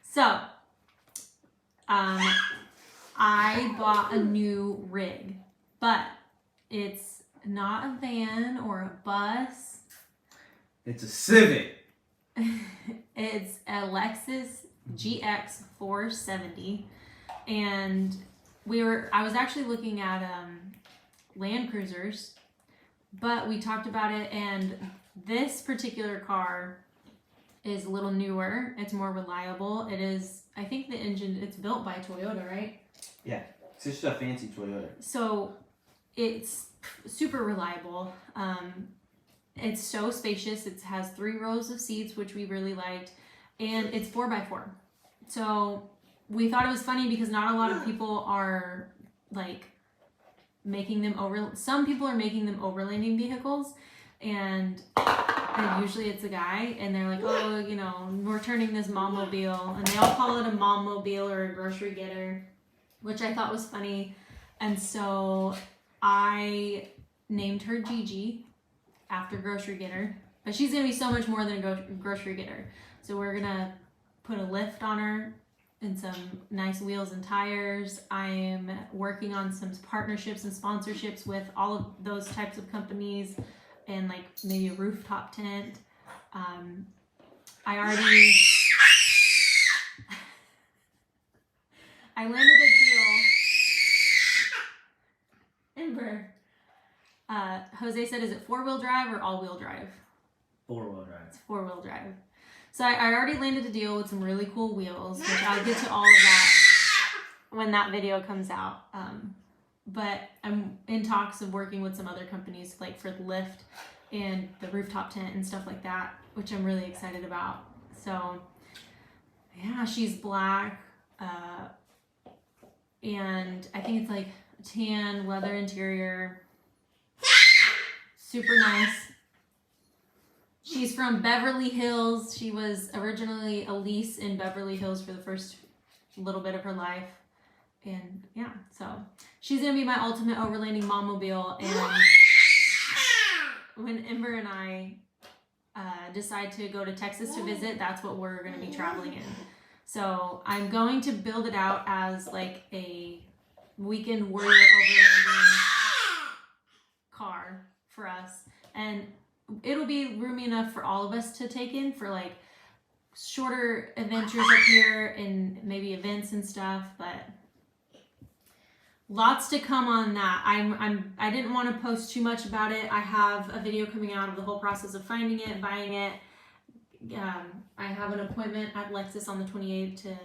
Speaker 1: So, I bought a new rig, but it's not a van or a bus.
Speaker 2: It's a Civic.
Speaker 1: It's a Lexus GX 470, and I was actually looking at Land Cruisers, but we talked about it, and this particular car is a little newer. It's more reliable. It is, I think the engine, it's built by Toyota, right?
Speaker 2: Yeah, it's just a fancy Toyota.
Speaker 1: So it's super reliable. It's so spacious. It has 3 rows of seats, which we really liked, and it's 4x4. So we thought it was funny because not a lot of people are like making them some people are making them overlanding vehicles, and usually it's a guy, and they're like, oh, you know, we're turning this mom-mobile, and they all call it a mom-mobile or a grocery getter, which I thought was funny. And so I named her Gigi after grocery getter, but she's gonna be so much more than a grocery getter. So we're gonna put a lift on her and some nice wheels and tires. I am working on some partnerships and sponsorships with all of those types of companies, and like maybe a rooftop tent. I landed a deal. Ember. Jose said, is it 4-wheel drive or all-wheel drive?
Speaker 2: 4-wheel drive.
Speaker 1: It's 4-wheel drive. So I already landed a deal with some really cool wheels, which I'll get to all of that when that video comes out. But I'm in talks of working with some other companies, like for the lift and the rooftop tent and stuff like that, which I'm really excited about. So Yeah, she's black. And I think it's like a tan leather interior. Super nice. She's from Beverly Hills. She was originally a lease in Beverly Hills for the first little bit of her life. And yeah, so she's gonna be my ultimate overlanding mom-mobile. And when Ember and I decide to go to Texas to visit, that's what we're gonna be traveling in. So I'm going to build it out as like a weekend warrior overlanding car for us. And it'll be roomy enough for all of us to take in for like shorter adventures up here and maybe events and stuff, but lots to come on that. I didn't want to post too much about it. I have a video coming out of the whole process of finding it, buying it. I have an appointment at Lexus on the 28th to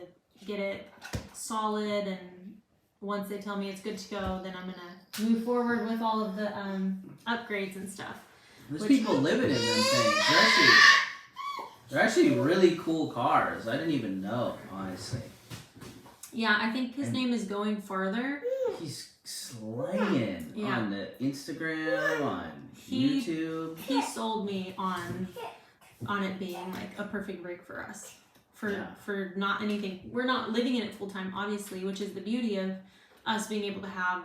Speaker 1: get it solid, and once they tell me it's good to go, then I'm gonna move forward with all of the upgrades and stuff.
Speaker 2: There's people living in them things. They're actually really cool cars. I didn't even know, honestly.
Speaker 1: Yeah, I think his name is Going Farther.
Speaker 2: He's slaying on the Instagram, on YouTube.
Speaker 1: He sold me on it being like a perfect rig for us. For not anything. We're not living in it full time, obviously, which is the beauty of us being able to have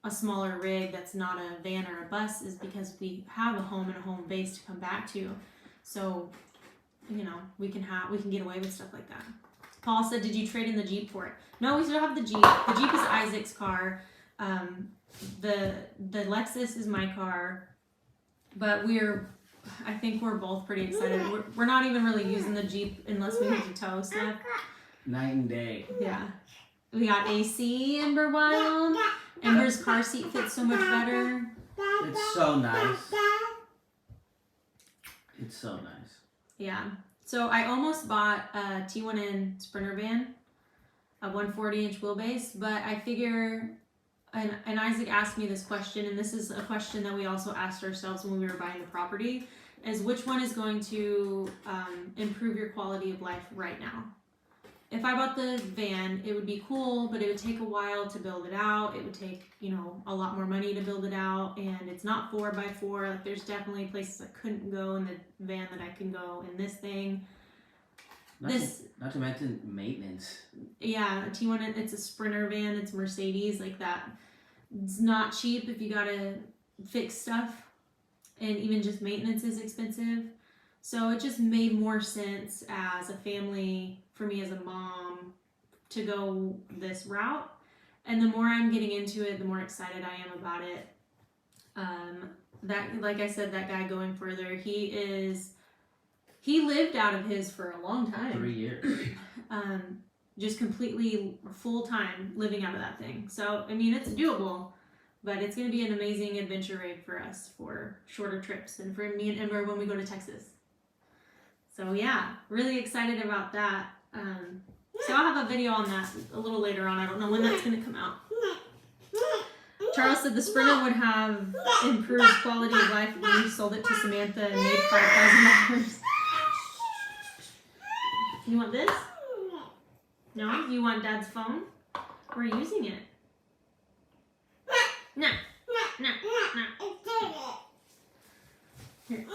Speaker 1: a smaller rig that's not a van or a bus, is because we have a home and a home base to come back to. So, you know, we can get away with stuff like that. Paul said, "Did you trade in the Jeep for it?" No, we still have the Jeep. The Jeep is Isaac's car. The Lexus is my car. But I think we're both pretty excited. We're not even really using the Jeep unless we need to tow stuff.
Speaker 2: Night and day.
Speaker 1: Yeah. We got AC, Ember Wild. Ember's car seat fits so much better.
Speaker 2: It's so nice. It's so nice.
Speaker 1: Yeah. So I almost bought a T1N Sprinter van, a 140-inch wheelbase, but I figure, and Isaac asked me this question, and this is a question that we also asked ourselves when we were buying the property, is which one is going to improve your quality of life right now? If I bought the van, it would be cool, but it would take a while to build it out. It would take, you know, a lot more money to build it out, and it's not 4x4. Like, there's definitely places I couldn't go in the van that I can go in this thing.
Speaker 2: Not to mention maintenance.
Speaker 1: Yeah, a T1, it's a Sprinter van. It's Mercedes, like that. It's not cheap if you gotta fix stuff, and even just maintenance is expensive. So it just made more sense as a family, for me as a mom, to go this route. And the more I'm getting into it, the more excited I am about it. That, like I said, that guy Going Further, he lived out of his for a long time.
Speaker 2: 3 years.
Speaker 1: Just completely full time living out of that thing. So, I mean, it's doable, but it's going to be an amazing adventure rig for us for shorter trips and for me and Ember when we go to Texas. So yeah, really excited about that. So I'll have a video on that a little later on. I don't know when that's going to come out. Charles said the Sprinter would have improved quality of life when we sold it to Samantha and made $5,000. You want this? No? You want Dad's phone? We're using it. No. No. No. Here.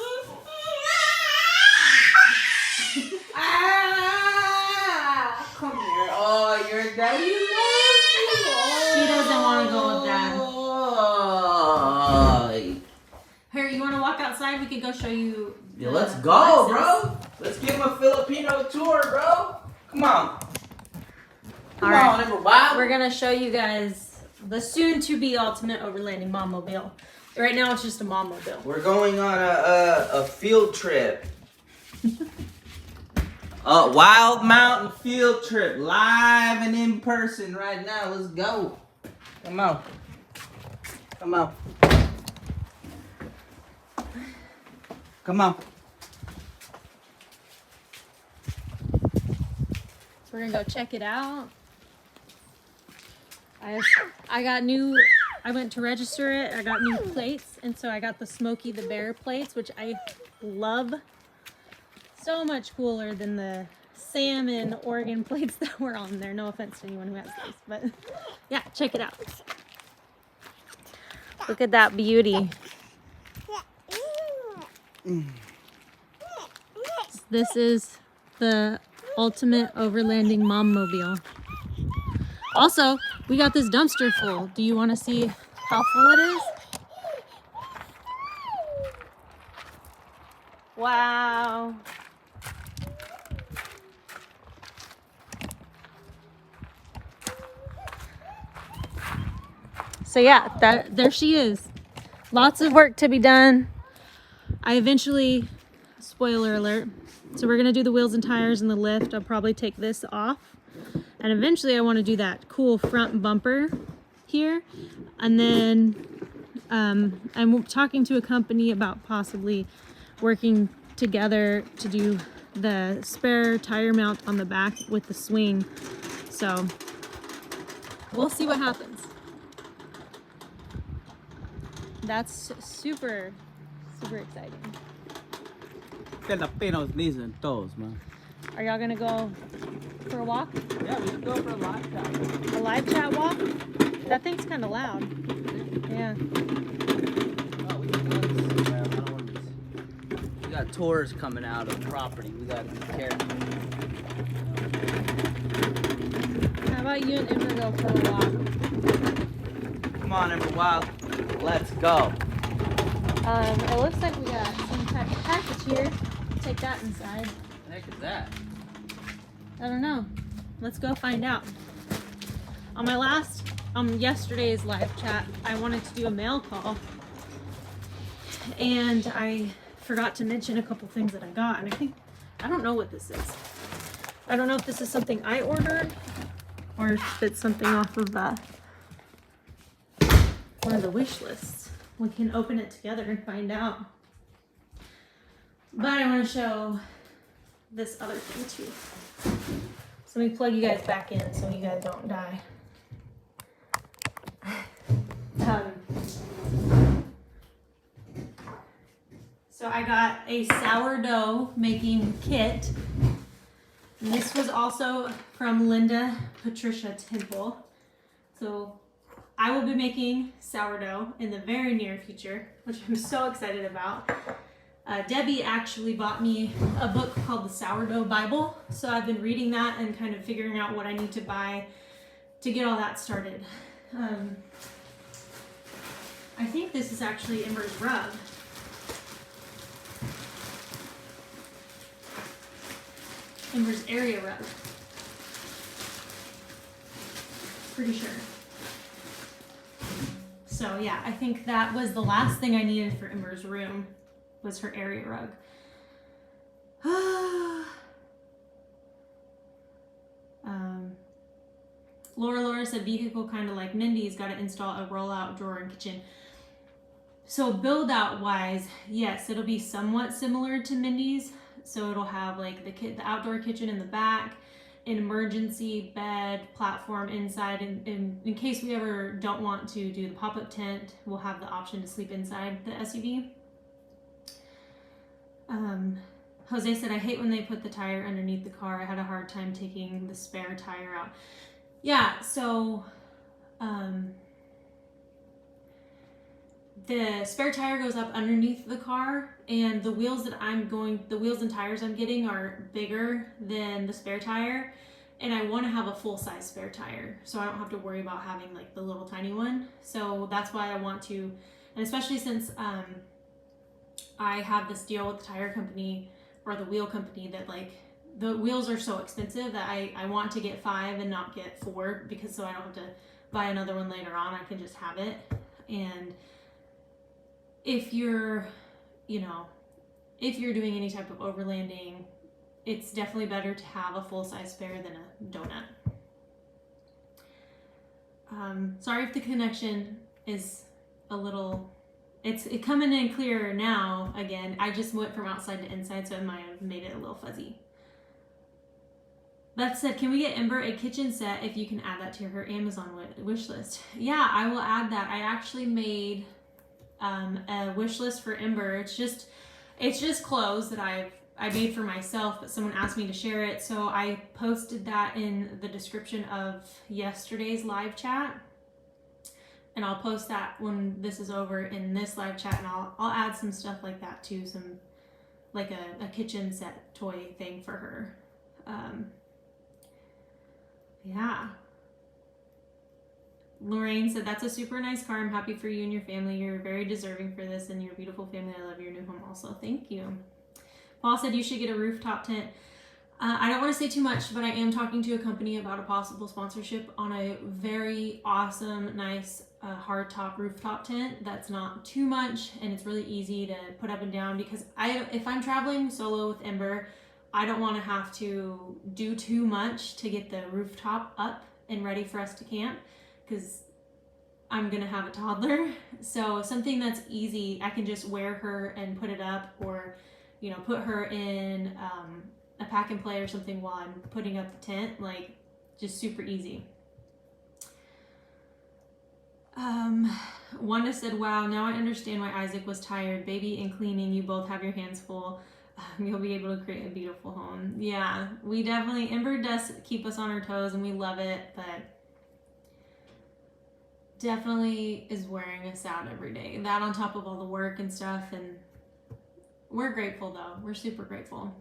Speaker 2: Come here. Oh, your daddy loves you.
Speaker 1: She doesn't want to go with Dad.
Speaker 2: Oh.
Speaker 1: Here, you want to walk outside? We could go show you.
Speaker 2: Yeah, let's go,
Speaker 1: Lexus.
Speaker 2: bro. Let's give him a Filipino tour, bro. Come on. Come
Speaker 1: All
Speaker 2: on,
Speaker 1: right.
Speaker 2: Ember Wild.
Speaker 1: We're going to show you guys the soon-to-be ultimate overlanding mom-mobile. Right now, it's just a mom-mobile.
Speaker 3: We're going on a field trip. A Wild Mountain field trip, live and in person right now. Let's go. Come on. Come on. Come on.
Speaker 1: We're going to go check it out. I went to register it. I got new plates, and so I got the Smokey the Bear plates, which I love. So much cooler than the salmon Oregon plates that were on there. No offense to anyone who has those, but yeah, check it out. Look at that beauty. This is the ultimate overlanding mom mobile. Also, we got this dumpster full. Do you want to see how full it is? Wow. So yeah, there she is. Lots of work to be done. I eventually, spoiler alert, so we're gonna do the wheels and tires and the lift. I'll probably take this off. And eventually I want to do that cool front bumper here. And then I'm talking to a company about possibly working together to do the spare tire mount on the back with the swing. So we'll see what happens. That's super, super exciting.
Speaker 2: Filipinos knees and toes, man.
Speaker 1: Are y'all gonna go for a walk?
Speaker 2: Yeah, we should go for a live chat.
Speaker 1: A live chat walk? That thing's kind of loud. Yeah.
Speaker 3: We got tours coming out of the property. We gotta be careful.
Speaker 1: How about you and Ember go for a walk?
Speaker 3: Come on, Ember Wild. Let's go.
Speaker 1: It looks like we got some type of package here. Take that inside.
Speaker 3: What the heck is that?
Speaker 1: I don't know. Let's go find out. On my last, yesterday's live chat, I wanted to do a mail call. And I forgot to mention a couple things that I got. And I don't know what this is. I don't know if this is something I ordered or if it's something off of one of the wish lists. We can open it together and find out. But I want to show this other thing too. So let me plug you guys back in so you guys don't die. So I got a sourdough making kit. And this was also from Linda Patricia Temple. So I will be making sourdough in the very near future, which I'm so excited about. Debbie actually bought me a book called the Sourdough Bible. So I've been reading that and kind of figuring out what I need to buy to get all that started. I think this is actually Ember's rug. Ember's area rug. Pretty sure. So yeah, I think that was the last thing I needed for Ember's room, was her area rug. Laura said vehicle kind of like Mindy's, got to install a rollout drawer in kitchen. So build out wise, yes, it'll be somewhat similar to Mindy's. So it'll have like the outdoor kitchen in the back, an emergency bed platform inside, and in case we ever don't want to do the pop-up tent, we'll have the option to sleep inside the SUV. Jose said, I hate when they put the tire underneath the car. I had a hard time taking the spare tire out. Yeah, so the spare tire goes up underneath the car, and the wheels and tires I'm getting are bigger than the spare tire, and I want to have a full-size spare tire so I don't have to worry about having like the little tiny one. So that's why I want to, and especially since I have this deal with the tire company or the wheel company that like the wheels are so expensive that I want to get 5 and not get 4, because so I don't have to buy another one later on. I can just have it. And if you're doing any type of overlanding, it's definitely better to have a full-size spare than a donut. Sorry if the connection is a little, it's coming in clearer now again. I just went from outside to inside, so it might have made it a little fuzzy. That said, can we get Ember a kitchen set if you can add that to her Amazon wish list? Yeah, I will add that. I actually made a wish list for Ember. It's just clothes that I made for myself, but someone asked me to share it. So I posted that in the description of yesterday's live chat. And I'll post that when this is over in this live chat, and I'll add some stuff like that too, some like a kitchen set toy thing for her. Yeah. Lorraine said, that's a super nice car. I'm happy for you and your family. You're very deserving for this and your beautiful family. I love your new home also. Thank you. Paul said you should get a rooftop tent. I don't want to say too much, but I am talking to a company about a possible sponsorship on a very awesome, nice hardtop rooftop tent that's not too much, and it's really easy to put up and down, because if I'm traveling solo with Ember, I don't want to have to do too much to get the rooftop up and ready for us to camp, because I'm gonna have a toddler. So something that's easy, I can just wear her and put it up, or put her in a pack and play or something while I'm putting up the tent, like just super easy. Wanda said, wow, now I understand why Isaac was tired. Baby and cleaning, you both have your hands full. You'll be able to create a beautiful home. Yeah, we definitely, Ember does keep us on our toes and we love it, but definitely is wearing us out every day. That on top of all the work and stuff, and we're grateful though. We're super grateful.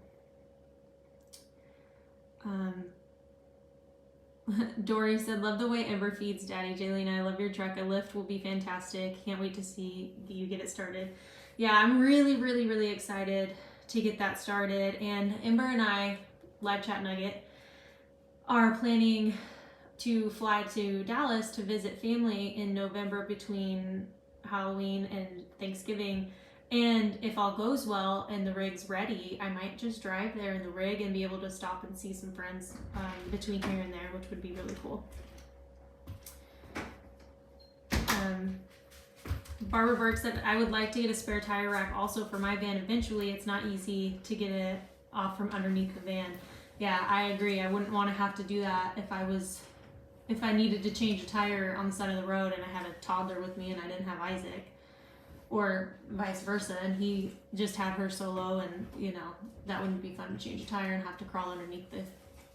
Speaker 1: Dory said, love the way Ember feeds Daddy. Jaylee and I love your truck. A lift will be fantastic. Can't wait to see you get it started. Yeah, I'm really, really, really excited to get that started. And Ember and I, Live Chat Nugget, are planning to fly to Dallas to visit family in November between Halloween and Thanksgiving. And if all goes well and the rig's ready, I might just drive there in the rig and be able to stop and see some friends between here and there, which would be really cool. Barbara Burke said, I would like to get a spare tire rack also for my van eventually. It's not easy to get it off from underneath the van. Yeah, I agree. I wouldn't want to have to do that if I needed to change a tire on the side of the road and I had a toddler with me and I didn't have Isaac. Or vice versa, and he just had her solo, and that wouldn't be fun to change a tire and have to crawl underneath the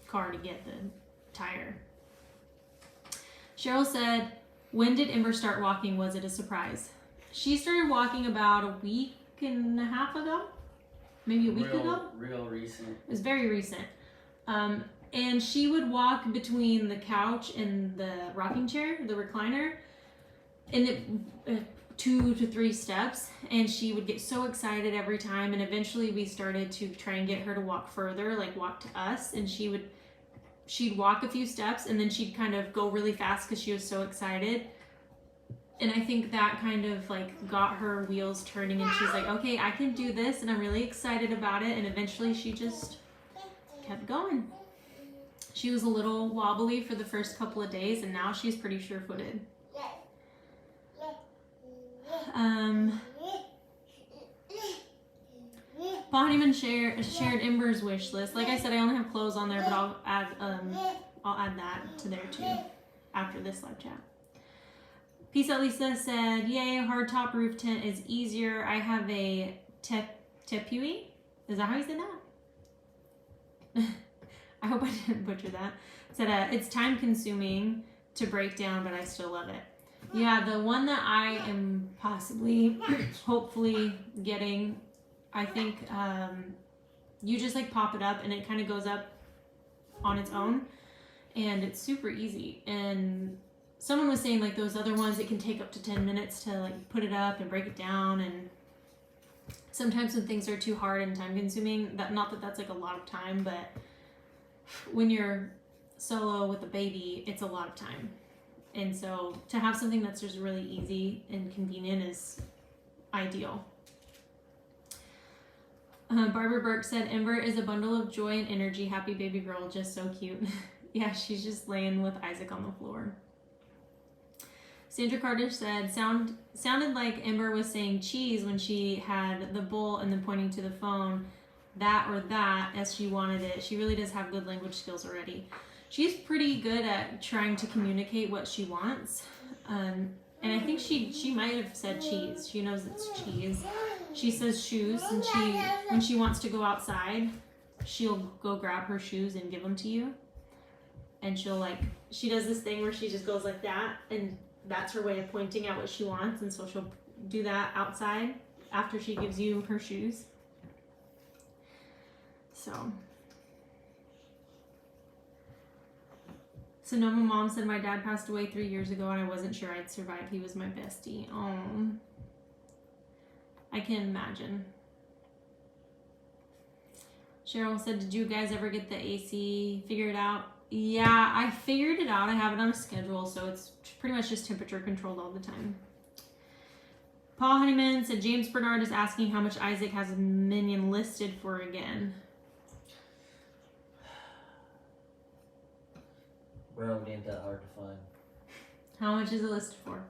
Speaker 1: car to get the tire. Cheryl said, when did Ember start walking? Was it a surprise? She started walking about a week and a half ago, maybe a week ago.
Speaker 2: Real recent.
Speaker 1: It was very recent. And she would walk between the couch and the rocking chair, the recliner, and 2 to 3 steps, and she would get so excited every time, and eventually we started to try and get her to walk further, like walk to us, and she'd walk a few steps and then she'd kind of go really fast because she was so excited. And I think that kind of like got her wheels turning, and she's like, okay, I can do this, and I'm really excited about it. And eventually she just kept going. She was a little wobbly for the first couple of days, and now she's pretty sure-footed. Paul Honeyman shared Ember's wish list. Like I said, I only have clothes on there, but I'll add that to there too after this live chat. Peace Out Lisa said, yay, hardtop roof tent is easier. I have a tepui. Is that how you say that? I hope I didn't butcher that. Said it's time consuming to break down, but I still love it. Yeah, the one that I am possibly, hopefully getting, I think you just like pop it up and it kind of goes up on its own, and it's super easy. And someone was saying like those other ones, it can take up to 10 minutes to like put it up and break it down. And sometimes when things are too hard and time consuming, not that that's like a lot of time, but when you're solo with a baby, it's a lot of time. And so to have something that's just really easy and convenient is ideal. Barbara Burke said, Ember is a bundle of joy and energy. Happy baby girl, just so cute. Yeah, she's just laying with Isaac on the floor. Sandra Carter said, sounded like Ember was saying cheese when she had the bowl and then pointing to the phone, that or that, as she wanted it. She really does have good language skills already. She's pretty good at trying to communicate what she wants. And I think she might have said cheese. She knows it's cheese. She says shoes, and when she wants to go outside, she'll go grab her shoes and give them to you. And she does this thing where she just goes like that, and that's her way of pointing out what she wants. And so she'll do that outside after she gives you her shoes. So Sonoma mom said my dad passed away 3 years ago and I wasn't sure I'd survive. He was my bestie. Oh, I can imagine. Cheryl said, did you guys ever get the AC figured out? Yeah, I figured it out. I have it on a schedule, so it's pretty much just temperature controlled all the time. Paul Honeyman said, James Bernard is asking how much Isaac has a minion listed for again.
Speaker 3: Bro, it ain't that hard to find.
Speaker 1: How much is it listed for?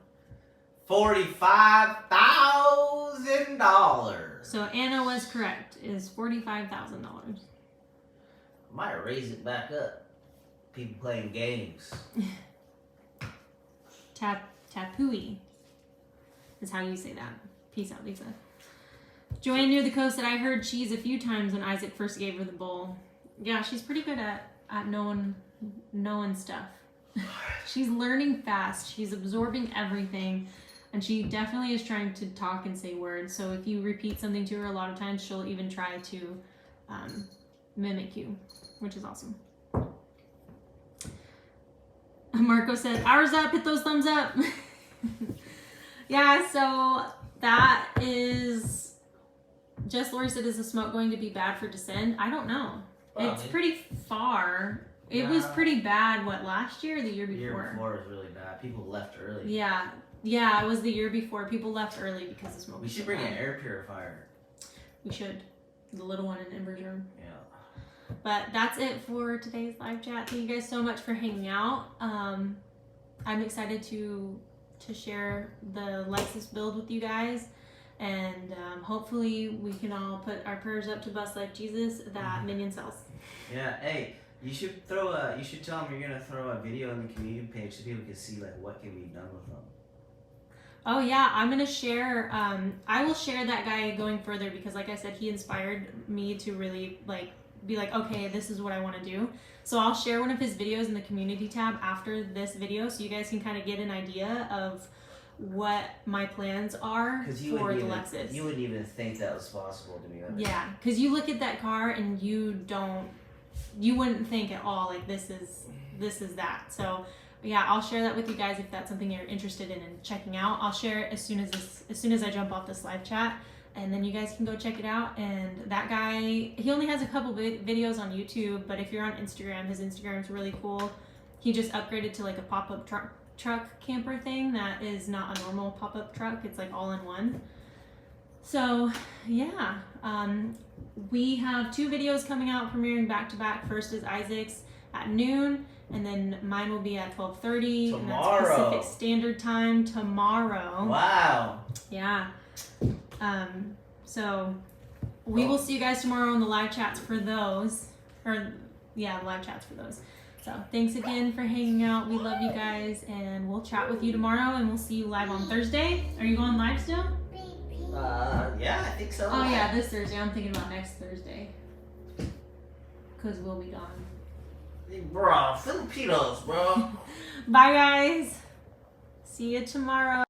Speaker 3: $45,000.
Speaker 1: So Anna was correct. It is $45,000.
Speaker 3: Might raise it back up. People playing games.
Speaker 1: Tapui is how you say that. Peace out, Lisa. Joanne near the coast said, I heard cheese a few times when Isaac first gave her the bowl. Yeah, she's pretty good at knowing stuff. She's learning fast. She's absorbing everything. And she definitely is trying to talk and say words. So if you repeat something to her a lot of times, she'll even try to mimic you, which is awesome. Marco said, hours up, hit those thumbs up. Yeah, so that is, Jess Lori said, is the smoke going to be bad for Descend? I don't know.
Speaker 3: Well,
Speaker 1: it's pretty far. It was pretty bad, last year or the year before?
Speaker 3: The year before was really bad. People left early.
Speaker 1: Yeah, it was the year before. People left early because the smoke was
Speaker 3: We should bring an air purifier.
Speaker 1: We should. The little one in Embers room.
Speaker 3: Yeah.
Speaker 1: But that's it for today's live chat. Thank you guys so much for hanging out. I'm excited to share the Lexus build with you guys. And hopefully we can all put our prayers up to Bus Like Jesus that Minion sells.
Speaker 3: Yeah, hey, you should tell them you're gonna throw a video on the community page so people can see what can be done with them.
Speaker 1: Oh yeah, I'm gonna share. I will share that guy going further because, like I said, he inspired me to really be like, okay, this is what I want to do. So I'll share one of his videos in the community tab after this video, so you guys can kind of get an idea of what my plans are for the Lexus.
Speaker 3: You wouldn't even think that was possible, to be honest.
Speaker 1: Yeah, because you look at that car and you wouldn't think at all this is that. So yeah, I'll share that with you guys if that's something you're interested in checking out. I'll share it as soon as I jump off this live chat, and then you guys can go check it out. And that guy, he only has a couple videos on YouTube, but if you're on Instagram, his Instagram is really cool. He just upgraded to a pop-up truck camper thing that is not a normal pop-up truck. It's all in one. So yeah, we have 2 videos coming out premiering back to back. First is Isaac's at noon, and then mine will be at 12:30, and that's Pacific Standard Time tomorrow.
Speaker 3: Wow.
Speaker 1: Yeah. So we will see you guys tomorrow on the live chats for those. Live chats for those. So thanks again for hanging out. We love you guys, and we'll chat with you tomorrow, and we'll see you live on Thursday. Are you going live still?
Speaker 3: Yeah, I think so.
Speaker 1: Oh yeah, this Thursday. I'm thinking about next Thursday, because we'll be gone.
Speaker 3: Bro, Filipinos, bro.
Speaker 1: Bye guys. See you tomorrow.